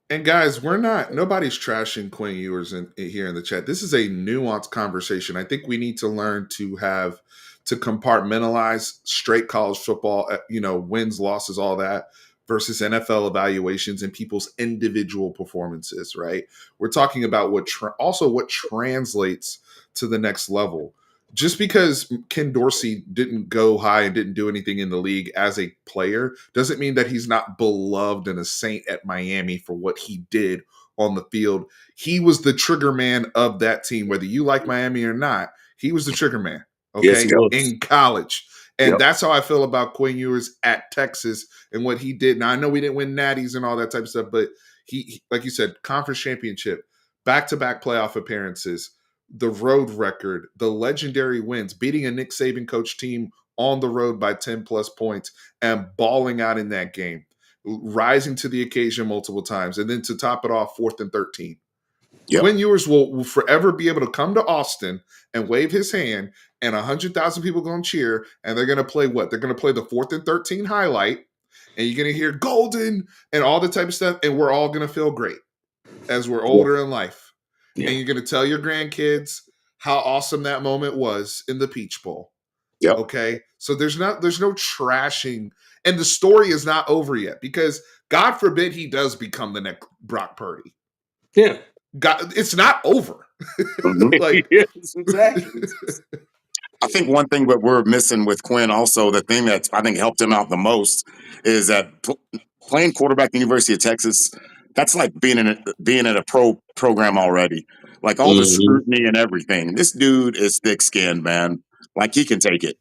Speaker 1: And guys, nobody's trashing Quinn Ewers here in the chat. This is a nuanced conversation. I think we need to learn to compartmentalize straight college football, wins, losses, all that, versus NFL evaluations and people's individual performances, right? We're talking about what translates to the next level. Just because Ken Dorsey didn't go high and didn't do anything in the league as a player doesn't mean that he's not beloved and a saint at Miami for what he did on the field. He was the trigger man of that team, whether you like Miami or not. He was the trigger man, okay,
Speaker 2: Yes,
Speaker 1: in college. And
Speaker 3: Yep.
Speaker 1: that's how I feel about Quinn Ewers at Texas and what he did. Now, I know we didn't win natties and all that type of stuff, but he like you said, conference championship, back-to-back playoff appearances, the road record, the legendary wins, beating a Nick Saban coach team on the road by 10 plus points and balling out in that game, rising to the occasion multiple times. And then to top it off, 4th and 13.
Speaker 3: Yep.
Speaker 1: Quinn Ewers will forever be able to come to Austin and wave his hand and 100,000 people going to cheer. And they're going to play what? They're going to play the 4th and 13 highlight. And you're going to hear golden and all the type of stuff. And we're all going to feel great as we're older in life.
Speaker 2: Yeah.
Speaker 1: And you're going to tell your grandkids how awesome that moment was in the Peach Bowl.
Speaker 3: Yep.
Speaker 1: Okay. So there's no trashing, and the story is not over yet because God forbid he does become the next Brock Purdy.
Speaker 2: Yeah.
Speaker 1: God, it's not over. Like,
Speaker 2: yes, exactly.
Speaker 3: I think one thing that we're missing with Quinn also, the thing that I think helped him out the most is that playing quarterback at the University of Texas, that's like being in a pro program already. Like all the scrutiny and everything. This dude is thick-skinned, man. Like he can take it.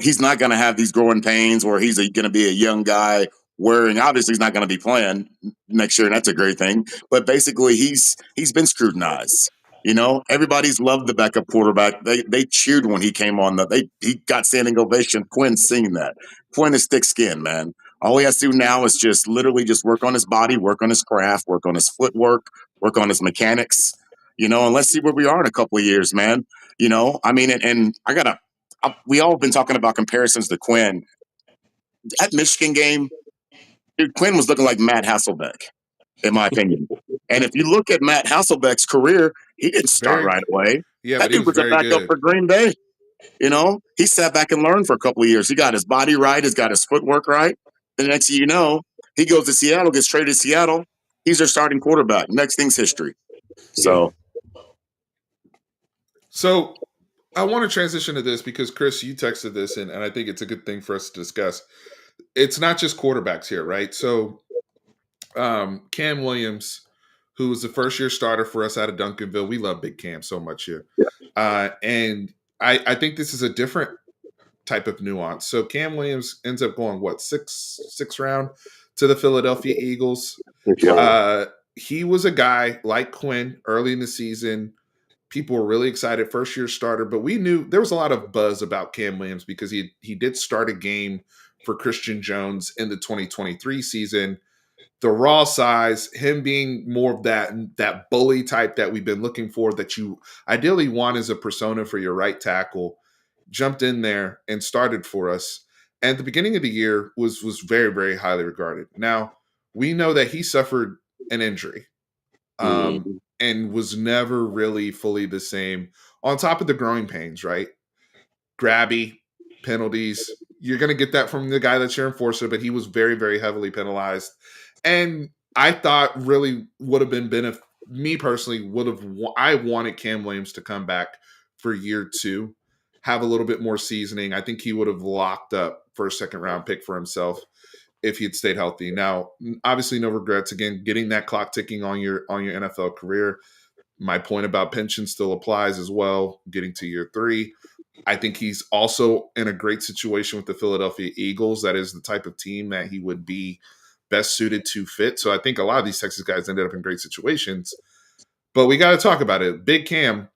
Speaker 3: He's not going to have these growing pains where he's going to be a young guy obviously he's not going to be playing next year, and that's a great thing. But basically, he's been scrutinized. Everybody's loved the backup quarterback. They cheered when he came on. He got standing ovation. Quinn's singing that. Quinn is thick-skinned, man. All he has to do now is just literally just work on his body, work on his craft, work on his footwork, work on his mechanics. And let's see where we are in a couple of years, man. I mean, and we all have been talking about comparisons to Quinn. That Michigan game, dude, Quinn was looking like Matt Hasselbeck, in my opinion. And if you look at Matt Hasselbeck's career, he didn't start right away.
Speaker 1: Yeah,
Speaker 3: that
Speaker 1: but he
Speaker 3: dude
Speaker 1: was
Speaker 3: was a
Speaker 1: very
Speaker 3: backup
Speaker 1: good.
Speaker 3: for Green Bay. He sat back and learned for a couple of years. He got his body right. He's got his footwork right. The next thing you know, he goes to Seattle, gets traded to Seattle. He's their starting quarterback. Next thing's history. So
Speaker 1: I want to transition to this because, Chris, you texted this, and I think it's a good thing for us to discuss. It's not just quarterbacks here, right? So Cam Williams, who was the first-year starter for us out of Duncanville. We love Big Cam so much here.
Speaker 3: Yeah.
Speaker 1: And I think this is a different type of nuance. So Cam Williams ends up going, sixth round to the Philadelphia Eagles. He was a guy like Quinn early in the season. People were really excited, first-year starter, but we knew there was a lot of buzz about Cam Williams because he did start a game for Christian Jones in the 2023 season. The raw size, him being more of that bully type that we've been looking for, that you ideally want as a persona for your right tackle, jumped in there and started for us. And at the beginning of the year was very, very highly regarded. Now, we know that he suffered an injury. and was never really fully the same. On top of the growing pains, right? Grabby, penalties. You're going to get that from the guy that's your enforcer, but he was very, very heavily penalized. And I thought really would have been me personally would have I wanted Cam Williams to come back for year 2, have a little bit more seasoning. I think he would have locked up first, second round pick for himself if he had stayed healthy. Now, obviously, no regrets. Again, getting that clock ticking on your NFL career. My point about pension still applies as well. Getting to year 3, I think he's also in a great situation with the Philadelphia Eagles. That is the type of team that he would be best suited to fit. So I think a lot of these Texas guys ended up in great situations. But we got to talk about it. Big Cam,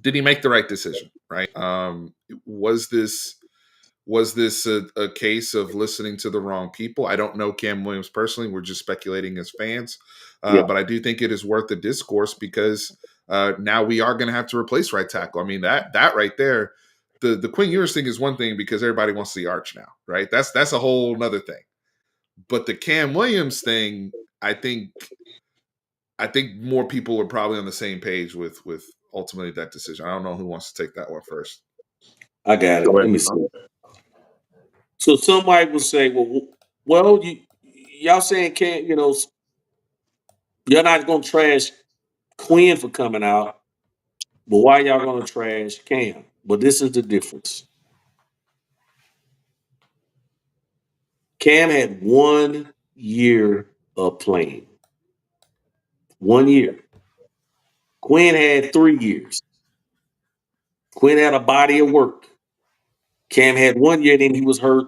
Speaker 1: did he make the right decision? Right? Was this a case of listening to the wrong people? I don't know Cam Williams personally. We're just speculating as fans.
Speaker 2: Yeah.
Speaker 1: But I do think it is worth the discourse because now we are going to have to replace right tackle. I mean, that right there, the Quinn Ewers thing is one thing because everybody wants the arch now, right? That's a whole nother thing. But the Cam Williams thing, I think more people are probably on the same page with ultimately that decision. I don't know who wants to take that one first.
Speaker 2: I got it.
Speaker 3: Go
Speaker 2: Let
Speaker 3: ahead.
Speaker 2: me see. So somebody will say, well, y'all saying can't, you're not going to trash Quinn for coming out, but why y'all going to trash Cam? But this is the difference. Cam had 1 year of playing. 1 year. Quinn had 3 years. Quinn had a body of work. Cam had 1 year, then he was hurt.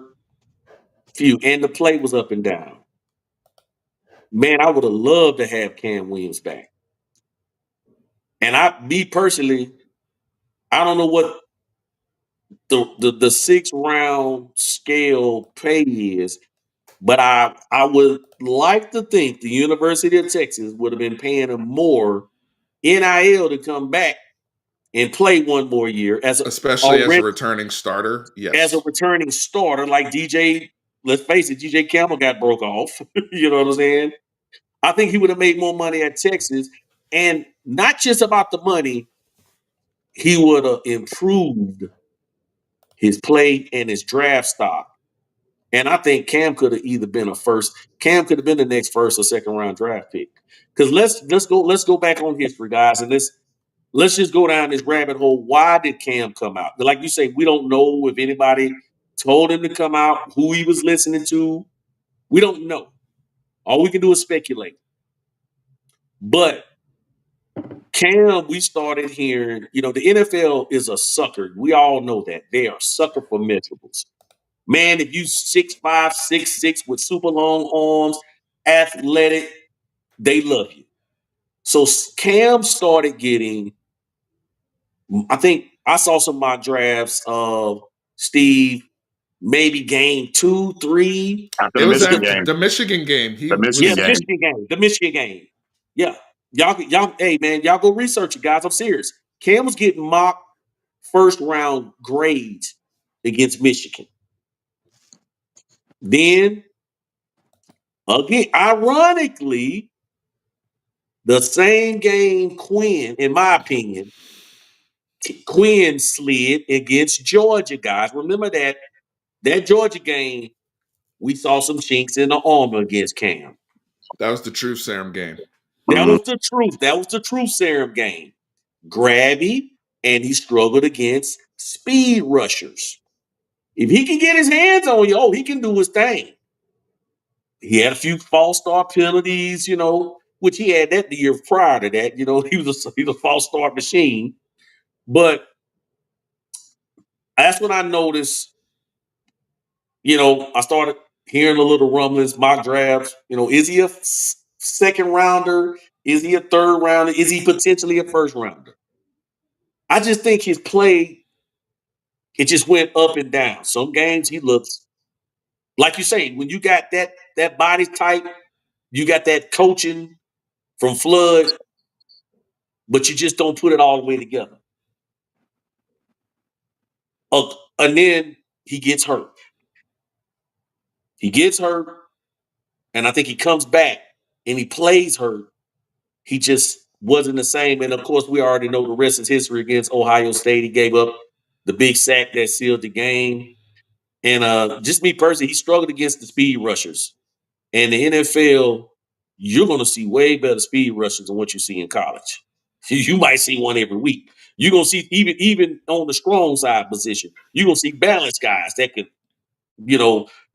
Speaker 2: Few, and the play was up and down. Man, I would have loved to have Cam Williams back. And me personally, I don't know what the 6th round scale pay is, but I would like to think the University of Texas would have been paying him more NIL to come back and play 1 more year
Speaker 1: Especially as a
Speaker 2: already
Speaker 1: returning starter.
Speaker 2: as a
Speaker 1: Yes.
Speaker 2: returning starter, like DJ. Let's face it, DJ Campbell got broke off. You know what I'm saying? I think he would have made more money at Texas, and not just about the money. He would have improved his play and his draft stock. And I think Cam could have either been Cam could have been the next first or second round draft pick. Because let's go back on history, guys, and let's just go down this rabbit hole. Why did Cam come out? Like you say, we don't know if anybody told him to come out, who he was listening to. We don't know. All we can do is speculate. But Cam, we started hearing, the NFL is a sucker. We all know that. They are a sucker for measurables. Man, if you 6'5", 6'6" with super long arms, athletic, they love you. So Cam started getting, I think I saw some mock drafts of Steve, maybe game 2, 3.
Speaker 3: After
Speaker 1: It
Speaker 3: the
Speaker 1: was
Speaker 3: Michigan
Speaker 1: after
Speaker 3: game,
Speaker 1: the Michigan game. He
Speaker 3: the Michigan
Speaker 2: Yeah,
Speaker 1: was
Speaker 2: the
Speaker 3: game.
Speaker 2: Michigan game. The Michigan game. Yeah. Y'all, hey man, y'all go research it, guys. I'm serious. Cam was getting mock first round grades against Michigan. Then, again, ironically, the same game Quinn, in my opinion, Quinn slid against Georgia, guys. Remember that Georgia game, we saw some chinks in the armor against Cam.
Speaker 1: that was the truth serum game.
Speaker 2: That
Speaker 3: Mhm.
Speaker 2: was the truth. That was the truth serum game. Grabby, and he struggled against speed rushers. If he can get his hands on you, he can do his thing. He had a few false start penalties, which he had that the year prior to that. He was a false start machine. But that's when I noticed, I started hearing a little rumblings, mock drafts. Is he a second rounder? Is he a third rounder? Is he potentially a first rounder? I just think his play, it just went up and down. Some games he looks like you say, when you got that body type, you got that coaching from Flood, but you just don't put it all the way together. And then he gets hurt. He gets hurt, and I think he comes back and he plays hurt. He just wasn't the same. And of course, we already know the rest is history against Ohio State. He gave up the big sack that sealed the game. And just me personally, he struggled against the speed rushers. And the NFL, you're going to see way better speed rushers than what you see in college. You might see one every week. You're going to see even on the strong side position, you're going to see balanced guys that can,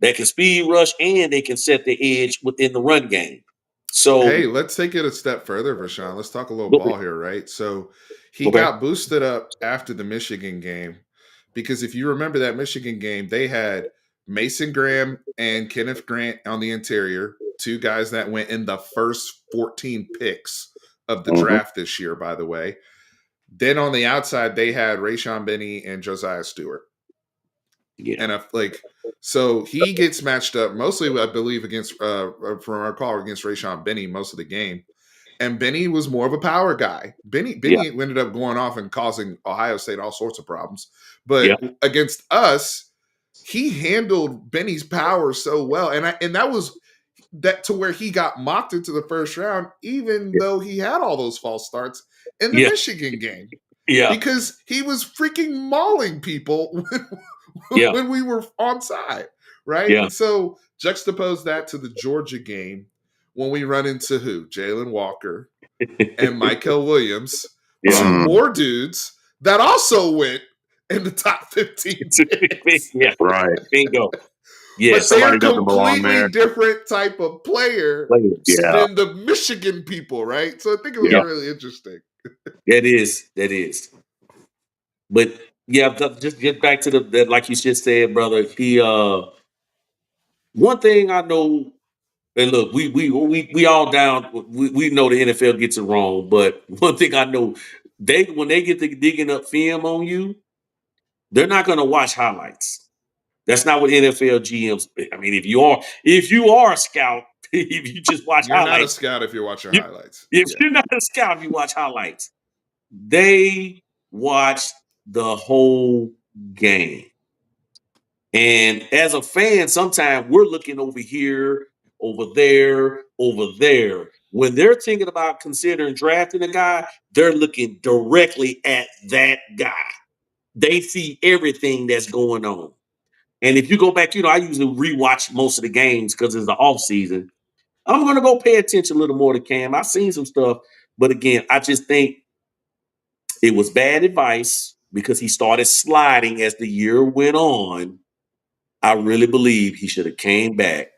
Speaker 2: that can speed rush and they can set the edge within the run game.
Speaker 1: Hey,
Speaker 2: So
Speaker 1: let's take it a step further, Rashawn. Let's talk a little
Speaker 2: go
Speaker 1: ball here, right? So he
Speaker 2: back.
Speaker 1: got boosted up after the Michigan game because if you remember that Michigan game, they had Mason Graham and Kenneth Grant on the interior, two guys that went in the first 14 picks of the
Speaker 2: Mm-hmm.
Speaker 1: draft this year, by the way. Then on the outside, they had Rayshon Benny and Josiah Stewart.
Speaker 2: Yeah.
Speaker 1: And so he gets matched up mostly, I believe, against from our call against Rayshon Benny most of the game. And Benny was more of a power guy. Benny ended up going off and causing Ohio State all sorts of problems. But against us, he handled Benny's power so well. And that was that to where he got mocked into the first round, even though he had all those false starts in the Michigan game.
Speaker 2: Yeah.
Speaker 1: Because he was freaking mauling people when we were onside, right?
Speaker 2: Yeah.
Speaker 1: And so juxtapose that to the Georgia game when we run into who? Jalen Walker and Michael Williams, two more dudes that also went in the top 15 picks.
Speaker 2: Yeah.
Speaker 3: Right.
Speaker 2: Bingo. Yeah.
Speaker 1: But they're
Speaker 3: Somebody doesn't belong
Speaker 1: completely
Speaker 3: there.
Speaker 1: different type of player
Speaker 3: Yeah.
Speaker 1: than the Michigan people, right? So I think it was really interesting.
Speaker 2: That is. But yeah, just get back to the like you just said, brother. He one thing I know, and look, we all down. We know the NFL gets it wrong, but one thing I know, when they get to digging up film on you, they're not going to watch highlights. That's not what NFL GMs. I mean, if you are a scout, if you just watch
Speaker 1: You're not a
Speaker 2: highlights,
Speaker 1: scout if you're watching highlights.
Speaker 2: if you're not a scout, if you watch highlights, they watch the whole game. And as a fan, sometimes we're looking over here, over there, over there. When they're thinking about considering drafting a guy, they're looking directly at that guy. They see everything that's going on. And if you go back, I usually rewatch most of the games because it's the off season. I'm going to go pay attention a little more to Cam. I've seen some stuff, but again, I just think it was bad advice because he started sliding as the year went on. I really believe he should have came back.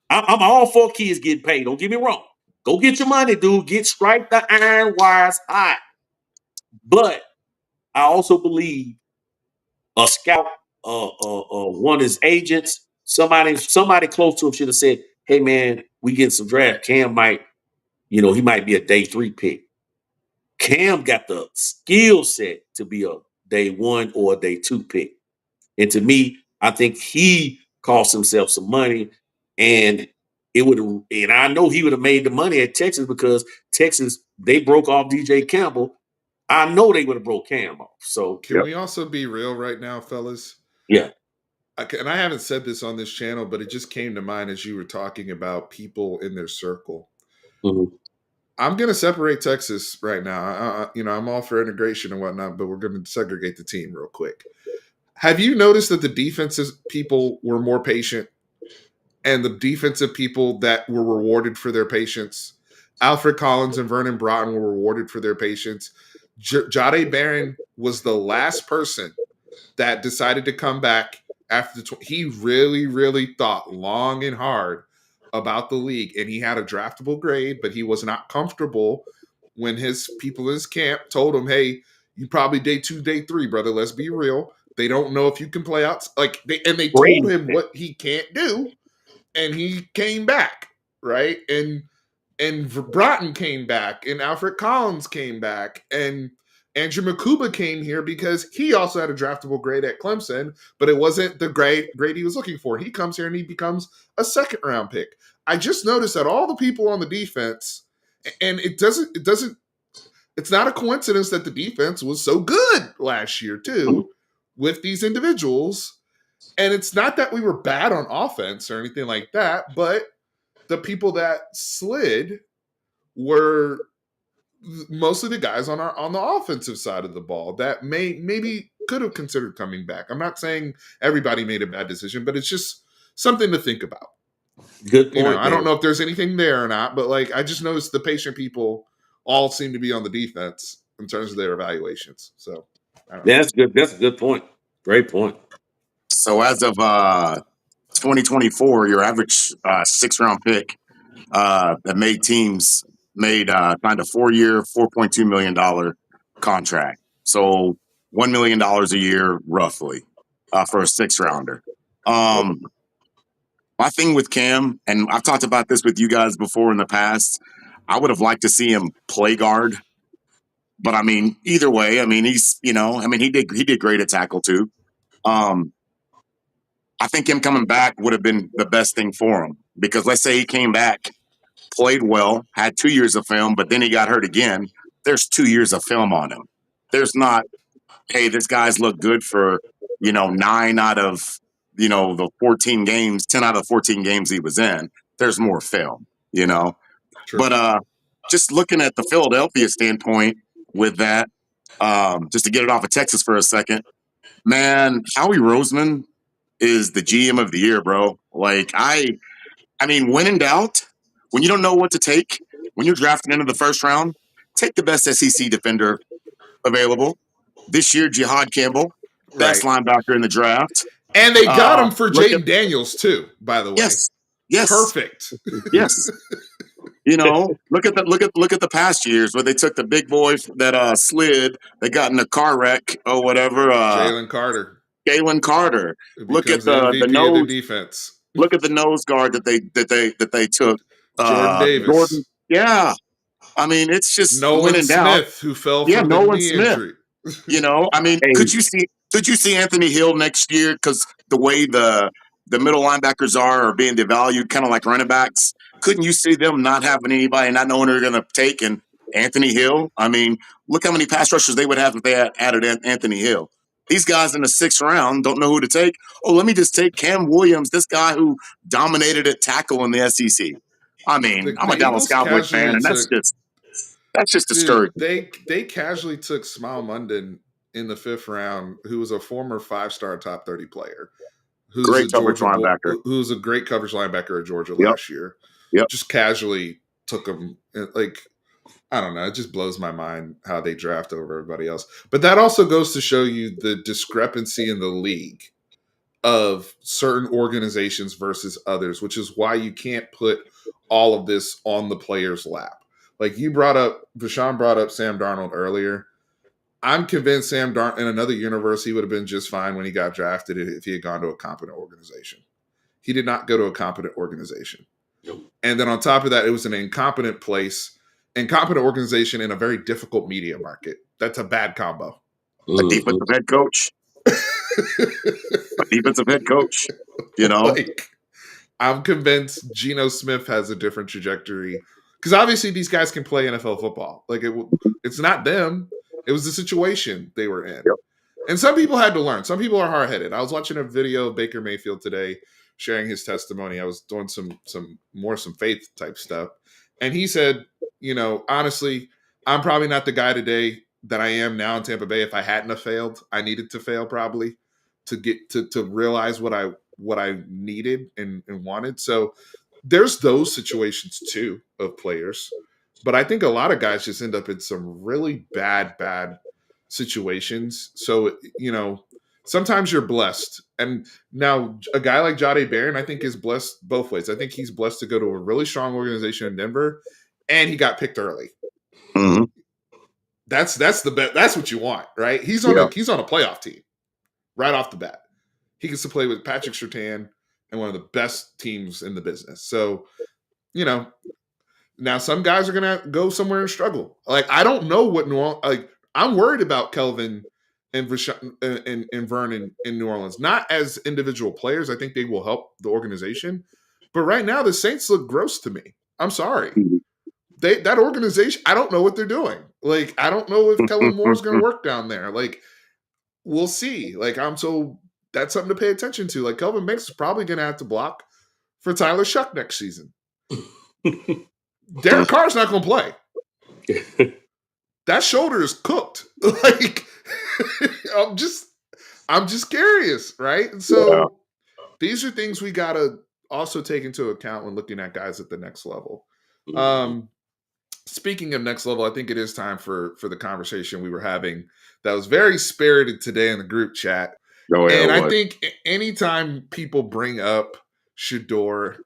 Speaker 2: I'm all for kids getting paid. Don't get me wrong. Go get your money, dude. Strike the iron wires hot. But I also believe a scout, one of his agents, somebody close to him should have said, "Hey, man, we getting some draft. Cam might, he might be a day 3 pick. Cam got the skill set to be a day 1 or a day 2 pick." And to me, I think he cost himself some money, and and I know he would have made the money at Texas because Texas, they broke off DJ Campbell. I know they would have broke Cam off. So
Speaker 1: Can we also be real right now, fellas?
Speaker 2: Yeah.
Speaker 1: And I haven't said this on this channel, but it just came to mind as you were talking about people in their circle.
Speaker 2: Mm-hmm.
Speaker 1: I'm going to separate Texas right now. I'm all for integration and whatnot, but we're going to segregate the team real quick. Have you noticed that the defensive people were more patient and the defensive people that were rewarded for their patience? Alfred Collins and Vernon Broughton were rewarded for their patience. Jahdae Barron was the last person that decided to come back after he really, really thought long and hard about the league, and he had a draftable grade, but he was not comfortable when his people in his camp told him, "Hey, you probably day 2, day 3, brother. Let's be real. They don't know if you can play out." They told him what he can't do, and he came back, right? And Broughton came back, and Alfred Collins came back, and Andrew Makuba came here because he also had a draftable grade at Clemson, but it wasn't the grade he was looking for. He comes here and he becomes a second round pick. I just noticed that all the people on the defense, and it's not a coincidence that the defense was so good last year too with these individuals. And it's not that we were bad on offense or anything like that, but the people that slid were mostly the guys on the offensive side of the ball that maybe could have considered coming back. I'm not saying everybody made a bad decision, but it's just something to think about.
Speaker 2: Good point,
Speaker 1: I don't
Speaker 2: man.
Speaker 1: know if there's anything there or not, but like I just noticed the patient people all seem to be on the defense in terms of their evaluations. So I don't know.
Speaker 2: That's good. That's a good point. Great point.
Speaker 3: So as of 2024, your average 6th-round pick that made teams signed a 4-year, $4.2 million contract. So $1 million a year, roughly, for a 6th-rounder. My thing with Cam, and I've talked about this with you guys before in the past, I would have liked to see him play guard. But I mean, either way, I mean, he's, he did great at tackle too. I think him coming back would have been the best thing for him, because let's say he came back, played well, had 2 years of film, but then he got hurt again. There's 2 years of film on him. There's not, hey, this guy's looked good for, 9 out of, the 14 games, 10 out of 14 games he was in. There's more film,
Speaker 1: True.
Speaker 3: But just looking at the Philadelphia standpoint with that, just to get it off of Texas for a second, man, Howie Roseman is the GM of the year, bro. Like, I mean, when in doubt, when you don't know what to take, when you're drafting into the first round, take the best SEC defender available. This year, Jihad Campbell, best linebacker in the draft.
Speaker 1: And they got him for
Speaker 3: look at-
Speaker 1: Jaden Daniels too, by the way.
Speaker 3: Yes.
Speaker 1: Perfect.
Speaker 3: Yes. Look at the past years where they took the big boy that slid, they got in a car wreck or whatever.
Speaker 1: Jalen Carter.
Speaker 3: Look at
Speaker 1: the
Speaker 3: the
Speaker 1: MVP
Speaker 3: nose
Speaker 1: of their defense.
Speaker 3: Look at the nose guard that they took.
Speaker 1: Jordan Davis.
Speaker 3: Yeah. I mean, it's just
Speaker 1: Nolan
Speaker 3: when in doubt.
Speaker 1: Smith, who fell for the
Speaker 3: Nolan
Speaker 1: knee
Speaker 3: Smith.
Speaker 1: injury.
Speaker 3: I mean, could you see Anthony Hill next year? Because the way the middle linebackers are being devalued, kind of like running backs. Couldn't you see them not having anybody, not knowing who they're going to take? And Anthony Hill, I mean, look how many pass rushers they would have if they had added Anthony Hill. These guys in the 6th round don't know who to take. Oh, let me just take Cam Williams, this guy who dominated at tackle in the SEC. I mean, I'm a Dallas Cowboys fan, and that's just discouraging.
Speaker 1: They casually took Smile Munden in the 5th round, who was a former 5-star top 30 player. Who's
Speaker 3: great coverage linebacker.
Speaker 1: Who's a great coverage linebacker at Georgia last year.
Speaker 3: Yep.
Speaker 1: Just casually took him. Like, I don't know. It just blows my mind how they draft over everybody else. But that also goes to show you the discrepancy in the league of certain organizations versus others, which is why you can't put all of this on the player's lap. Like Vashawn brought up Sam Darnold earlier. I'm convinced Sam Darnold in another universe, he would have been just fine when he got drafted if he had gone to a competent organization. He did not go to a competent organization.
Speaker 2: Nope.
Speaker 1: And then on top of that, it was an incompetent organization in a very difficult media market. That's a bad combo.
Speaker 3: A defensive head coach.
Speaker 1: Like, I'm convinced Geno Smith has a different trajectory. Because obviously these guys can play NFL football. Like, it's not them. It was the situation they were in.
Speaker 3: Yep.
Speaker 1: And some people had to learn. Some people are hard-headed. I was watching a video of Baker Mayfield today sharing his testimony. I was doing some faith type stuff. And he said, honestly, I'm probably not the guy today that I am now in Tampa Bay. If I hadn't have failed, I needed to fail probably to get to realize what I needed and wanted. So there's those situations too of players. But I think a lot of guys just end up in some really bad situations. So, sometimes you're blessed. And now a guy like Jahdae Barron, I think, is blessed both ways. I think he's blessed to go to a really strong organization in Denver, and he got picked early.
Speaker 3: Mm-hmm.
Speaker 1: That's the bet. That's what you want, right? He's on a playoff team right off the bat. He gets to play with Patrick Surtain and one of the best teams in the business. So, now some guys are gonna go somewhere and struggle. Like, I don't know what New Orleans. Like, I'm worried about Kelvin and Vernon in New Orleans, not as individual players. I think they will help the organization, but right now the Saints look gross to me. I'm sorry. That organization, I don't know what they're doing. Like, I don't know if Kellen Moore is going to work down there. Like, we'll see. Like, that's something to pay attention to. Like, Kelvin Banks is probably going to have to block for Tyler Shuck next season. Derek Carr's not going to play. that shoulder is cooked. Like, I'm just curious, right? And so these are things we gotta also take into account when looking at guys at the next level. Speaking of next level, I think it is time for the conversation we were having that was very spirited today in the group chat. And I think anytime people bring up Shedeur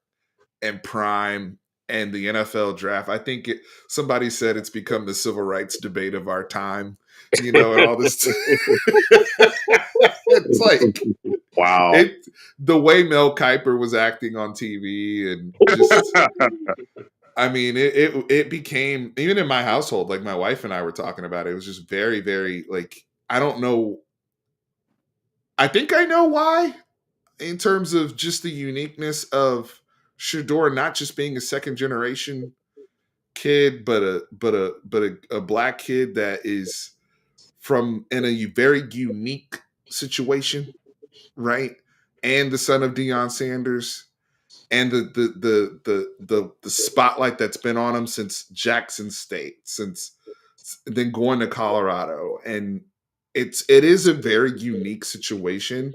Speaker 1: and Prime and the NFL draft, I think somebody said it's become the civil rights debate of our time, and all this. It's like,
Speaker 3: wow.
Speaker 1: The way Mel Kiper was acting on TV, and just, I mean, it became, even in my household, like my wife and I were talking about it was just very, very, like, I don't know. I think I know why, in terms of just the uniqueness of Shedeur not just being a second generation kid, but a black kid that is from in a very unique situation, right? And the son of Dion Sanders, and the spotlight that's been on him since Jackson State, since then going to Colorado, and it is a very unique situation,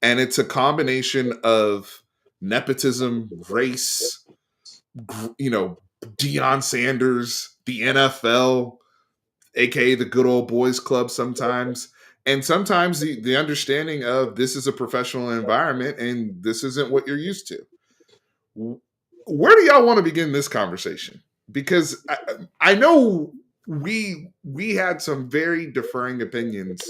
Speaker 1: and it's a combination of nepotism, race, Dion Sanders, the NFL, aka the good old boys club sometimes, and sometimes the understanding of this is a professional environment and this isn't what you're used to. Where do y'all want to begin this conversation? Because I know we had some very differing opinions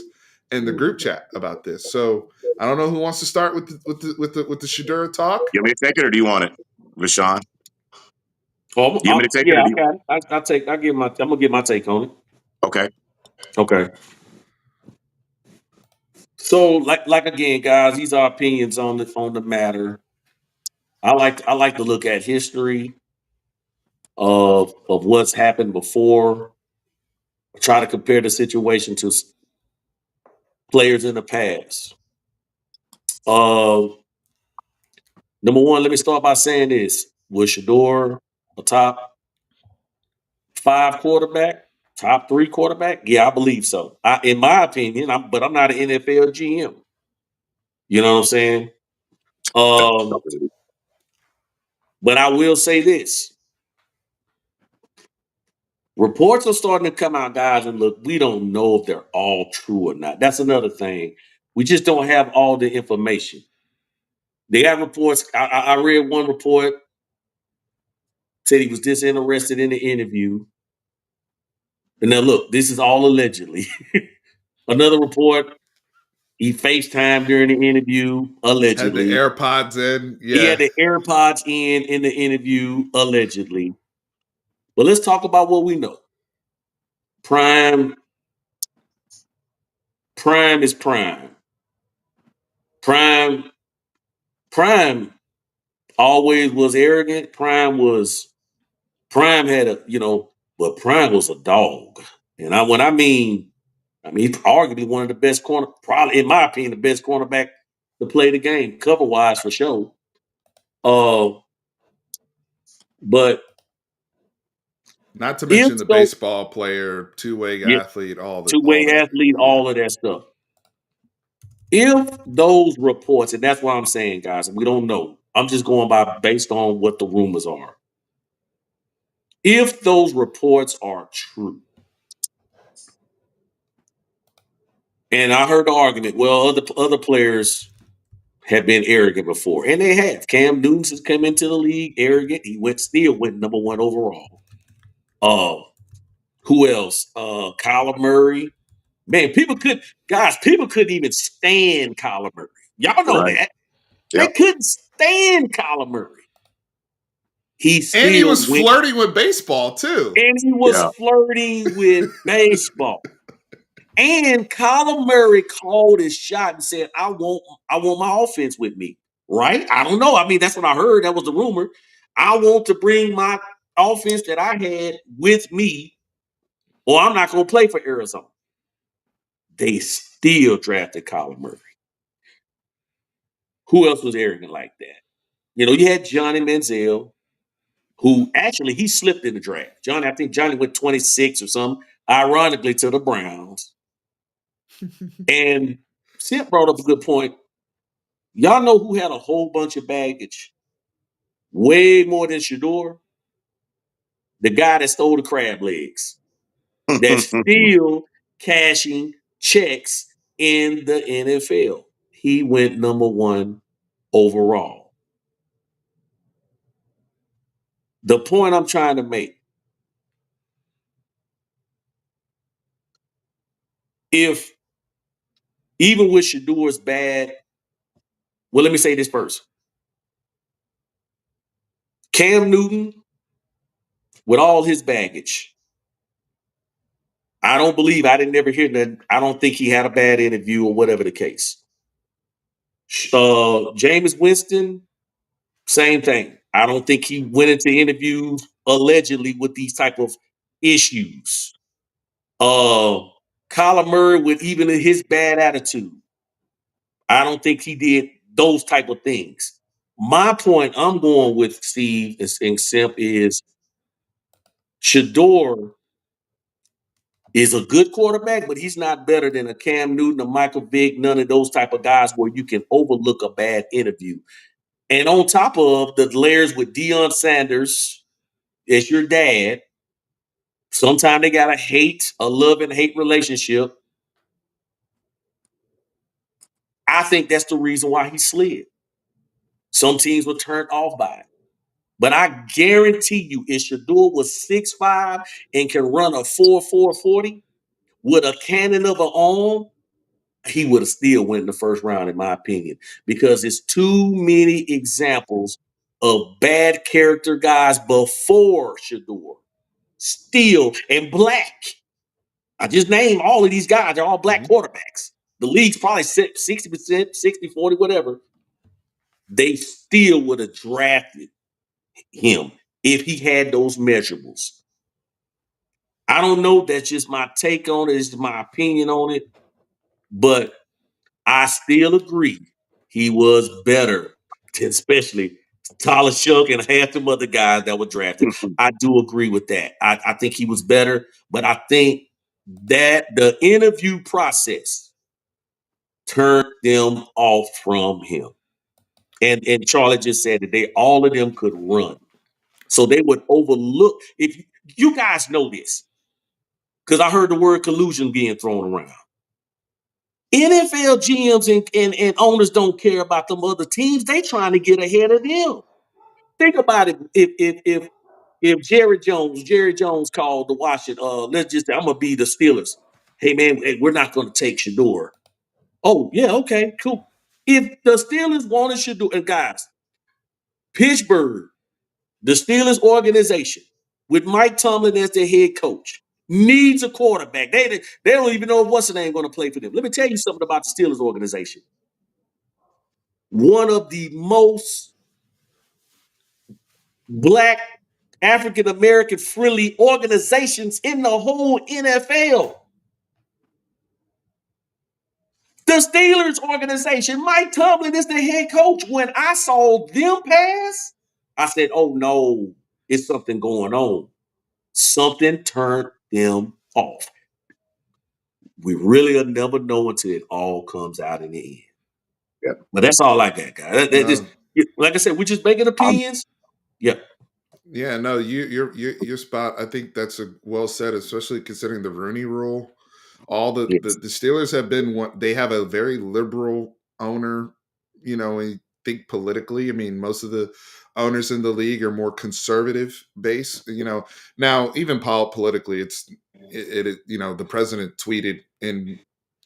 Speaker 1: in the group chat about this. So I don't know who wants to start with the Shedeur talk.
Speaker 3: You want me to take it, or do you want it, Rashawn?
Speaker 2: You
Speaker 3: want me to take it?
Speaker 2: Yeah,
Speaker 3: Or do you...
Speaker 2: I got it. I'm gonna give my take on it.
Speaker 3: Okay.
Speaker 2: Okay. So, like again, guys, these are opinions on the matter. I like to look at history of what's happened before. Try to compare the situation to players in the past. Number one, let me start by saying this: was Shedeur a top 5 quarterback, top 3 quarterback? Yeah, I believe so. In my opinion, but I'm not an NFL GM. You know what I'm saying? But I will say this. Reports are starting to come out, guys, and look, we don't know if they're all true or not. That's another thing. We just don't have all the information. They have reports. I read one report, said he was disinterested in the interview. And now, look, this is all allegedly. Another report, he FaceTimed during the interview,
Speaker 1: Had the
Speaker 2: allegedly.
Speaker 1: AirPods in.
Speaker 2: He
Speaker 1: Yeah.
Speaker 2: had the AirPods in the interview, allegedly. But let's talk about what we know. Prime is prime. Prime always was arrogant. Prime had but Prime was a dog. And when I mean he's arguably one of the best probably in my opinion, the best cornerback to play the game, cover wise for sure. But
Speaker 1: not to mention the baseball player, two-way athlete, all that.
Speaker 2: Athlete, all of that stuff. If those reports, and that's what I'm saying, guys, we don't know. I'm just going based on what the rumors are. If those reports are true, and I heard the argument, well, other players have been arrogant before, and they have. Cam Newton has come into the league arrogant. He still went number 1 overall. Who else? Kyler Murray. Man, people couldn't even stand Kyler Murray. Y'all know that. They couldn't stand Kyler Murray.
Speaker 1: And he was flirting with baseball too.
Speaker 2: And he was flirting with baseball. And Kyler Murray called his shot and said, I want my offense with me. Right? I don't know. I mean, that's what I heard. That was the rumor. I want to bring my offense that I had with me, or I'm not going to play for Arizona. They still drafted Kyler Murray. Who else was arrogant like that? You had Johnny Manziel. who actually he slipped in the draft. Johnny, I think Johnny went 26 or something, ironically to the Browns. And Simp brought up a good point. Y'all know who had a whole bunch of baggage? Way more than Shedeur? The guy that stole the crab legs. That's still cashing checks in the NFL. He went number 1 overall. The point I'm trying to make, if even with Shadeur's bad, well, let me say this first. Cam Newton, with all his baggage, I don't believe, I didn't ever hear that. I don't think he had a bad interview or whatever the case. Jameis Winston, same thing. I don't think he went into interviews allegedly with these type of issues. Kyler Murray, with even his bad attitude, I don't think he did those type of things. My point I'm going with, Steve and Simp, is Shedeur is a good quarterback, but he's not better than a Cam Newton, a Michael Vick, none of those type of guys where you can overlook a bad interview. And on top of the layers with Dion Sanders as your dad, sometimes they got a love and hate relationship. I think that's the reason why he slid. Some teams were turned off by it. But I guarantee you, if Shedeur was 6'5" and can run a 4.4 40 with a cannon of an arm, he would have still went in the first round, in my opinion, because it's too many examples of bad character guys before Shedeur. Still, and black. I just named all of these guys. They're all black quarterbacks. The league's probably 60%, 60, 40, whatever. They still would have drafted him if he had those measurables. I don't know. That's just my take on it. It's my opinion on it. But I still agree he was better, especially Tyler Shook and half the other guys that were drafted. I do agree with that. I think he was better, but I think that the interview process turned them off from him. And Charlie just said that all of them could run. So they would overlook, if you guys know this, because I heard the word collusion being thrown around. NFL GMs and owners don't care about them other teams. They trying to get ahead of them. Think about it. If Jerry Jones called the Washington, let's just say, I'm gonna be the Steelers. Hey man, we're not gonna take Shedeur. Oh yeah, okay, cool. If the Steelers wanted Shedeur, and guys, Pittsburgh, the Steelers organization, with Mike Tomlin as their head coach, needs a quarterback. They don't even know if what's the name going to play for them. Let me tell you something about the Steelers organization. One of the most black, African American friendly organizations in the whole NFL. The Steelers organization, Mike Tomlin is the head coach. When I saw them pass, I said, oh no, it's something going on. Something turned them off. We really will never know until it all comes out in the end.
Speaker 3: Yep.
Speaker 2: But that's all I got, guys. Just, like I said, we're just making opinions. Yep.
Speaker 1: Yeah, no, you're spot. I think that's a well said, especially considering the Rooney Rule. All the Steelers have been one. They have a very liberal owner. You know, and you think politically. I mean, most of the owners in the league are more conservative base. You know, now even politically, it you know, the president tweeted in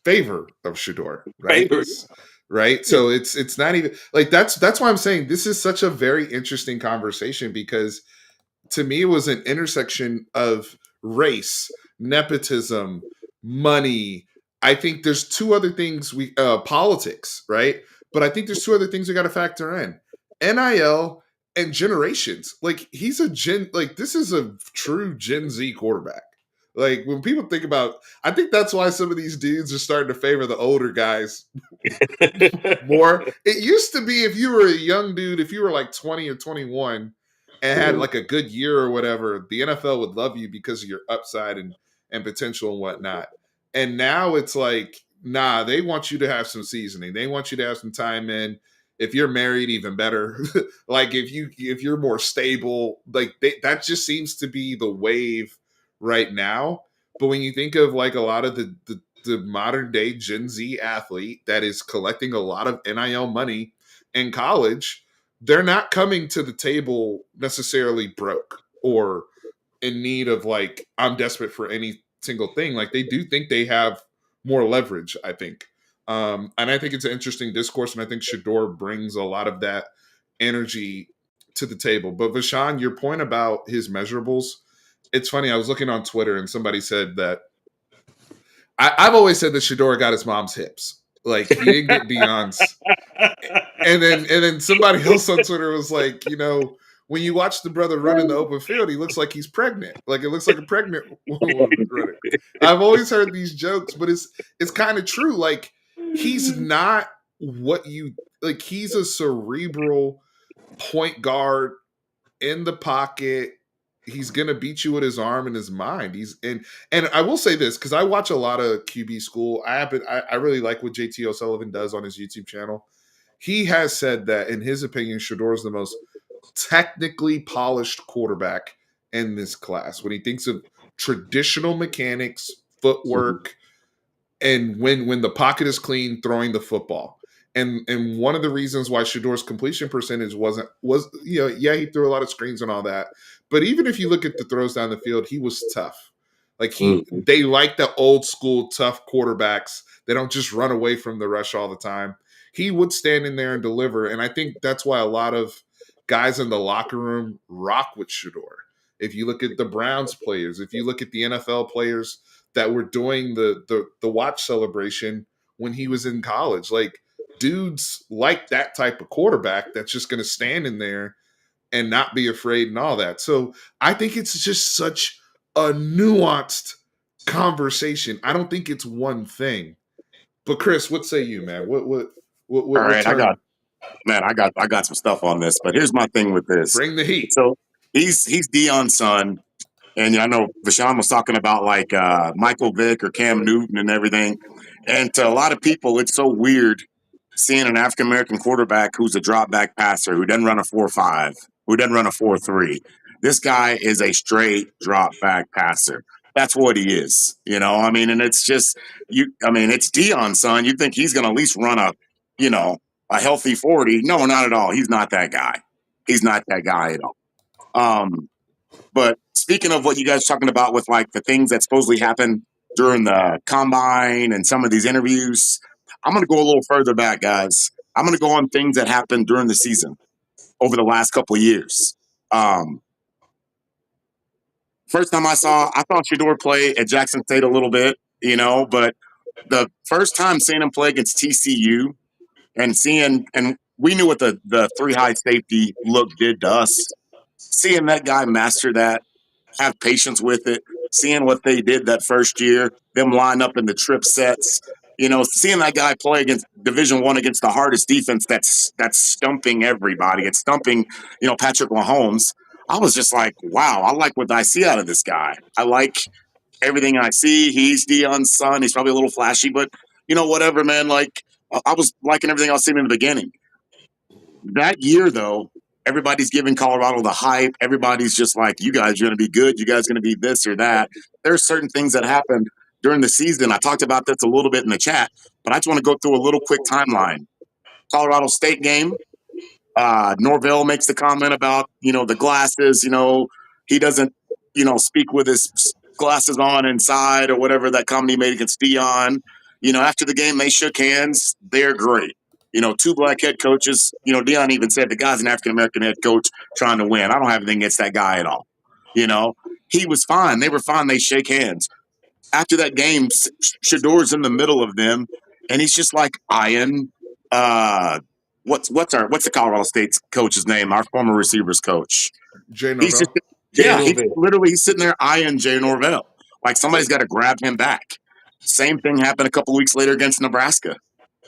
Speaker 1: favor of Shedeur, right? Right. So it's not even like that's why I'm saying this is such a very interesting conversation, because to me it was an intersection of race, nepotism, money. I think there's two other things politics, right? But I think there's two other things we got to factor in. NIL and generations. Like this is a true Gen Z quarterback. Like when people think about, I think that's why some of these dudes are starting to favor the older guys more. It used to be if you were a young dude, if you were like 20 or 21, and had like a good year or whatever, the NFL would love you because of your upside and potential and whatnot. And now it's like, nah, they want you to have some seasoning. They want you to have some time in. If you're married, even better. Like if you're more stable, like that just seems to be the wave right now. But when you think of like a lot of the modern day Gen Z athlete that is collecting a lot of NIL money in college, they're not coming to the table necessarily broke or in need of like, I'm desperate for any single thing. Like they do think they have more leverage, I think. And I think it's an interesting discourse, and I think Shedeur brings a lot of that energy to the table. But Vashawn, your point about his measurables, it's funny. I was looking on Twitter and somebody said that I've always said that Shedeur got his mom's hips. Like he didn't get Dion's. And then somebody else on Twitter was like, when you watch the brother run in the open field, he looks like he's pregnant. Like it looks like a pregnant woman running. I've always heard these jokes, but it's kind of true. Like he's not what you like. He's a cerebral point guard in the pocket. He's gonna beat you with his arm and his mind. And I will say this because I watch a lot of QB school. I really like what JT O'Sullivan does on his YouTube channel. He has said that in his opinion, Shedeur is the most technically polished quarterback in this class. When he thinks of traditional mechanics, footwork, and when the pocket is clean, throwing the football. And one of the reasons why Shadeur's completion percentage was he threw a lot of screens and all that, but even if you look at the throws down the field, he was tough. Like they like the old school tough quarterbacks. They don't just run away from the rush all the time. He would stand in there and deliver, and I think that's why a lot of guys in the locker room rock with Shedeur. If you look at the Browns players, if you look at the NFL players that were doing the watch celebration when he was in college, like dudes like that type of quarterback that's just going to stand in there and not be afraid and all that. So I think it's just such a nuanced conversation. I don't think it's one thing. But Chris, what say you, man?
Speaker 3: All
Speaker 1: What
Speaker 3: right,
Speaker 1: turn?
Speaker 3: I got some stuff on this, but here's my thing with this.
Speaker 1: Bring the heat.
Speaker 3: So he's Dion's son, and I know Vashawn was talking about like Michael Vick or Cam Newton and everything. And to a lot of people, it's so weird seeing an African American quarterback who's a drop back passer, who doesn't run a 4.5, who doesn't run a 4.3. This guy is a straight drop back passer. That's what he is, I mean, and it's just it's Dion's son. You think he's going to at least run a healthy 40? No, not at all. He's not that guy. He's not that guy at all. But speaking of what you guys are talking about with like the things that supposedly happened during the combine and some of these interviews, I'm going to go a little further back, guys. I'm going to go on things that happened during the season over the last couple of years. First time I saw Shedeur play at Jackson State a little bit, but the first time seeing him play against TCU and we knew what the three high safety look did to us. Seeing that guy master that, have patience with it, seeing what they did that first year, them line up in the trip sets, seeing that guy play against Division I against the hardest defense that's stumping everybody. It's stumping, Patrick Mahomes. I was just like, wow, I like what I see out of this guy. I like everything I see. He's Dion's son. He's probably a little flashy, but whatever, man. Like I was liking everything I was seeing in the beginning. That year, though, everybody's giving Colorado the hype. Everybody's just like, you guys are going to be good. You guys are going to be this or that. There's certain things that happened during the season. I talked about this a little bit in the chat, but I just want to go through a little quick timeline. Colorado State game. Norvell makes the comment about, the glasses, he doesn't, speak with his glasses on inside or whatever that comment he made against Dion. After the game, they shook hands. They're great. Two black head coaches. Dion even said the guy's an African-American head coach trying to win. I don't have anything against that guy at all. He was fine. They were fine. They shake hands. After that game, Shedeur's in the middle of them, and he's just like eyeing what's the Colorado State coach's name? Our former receivers coach.
Speaker 1: Jay
Speaker 3: He's
Speaker 1: Norvell.
Speaker 3: he's sitting there eyeing Jay Norvell. Like somebody's got to grab him back. Same thing happened a couple of weeks later against Nebraska.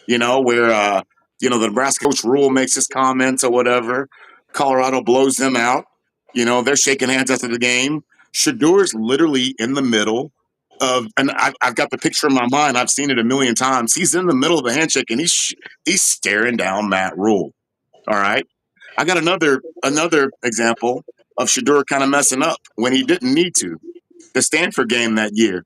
Speaker 3: Where the Nebraska coach Rule makes his comments or whatever. Colorado blows them out. They're shaking hands after the game. Shadeur's literally in the middle and I've got the picture in my mind. I've seen it a million times. He's in the middle of the handshake and he's staring down Matt Rule. All right. I got another example of Shedeur kind of messing up when he didn't need to. The Stanford game that year,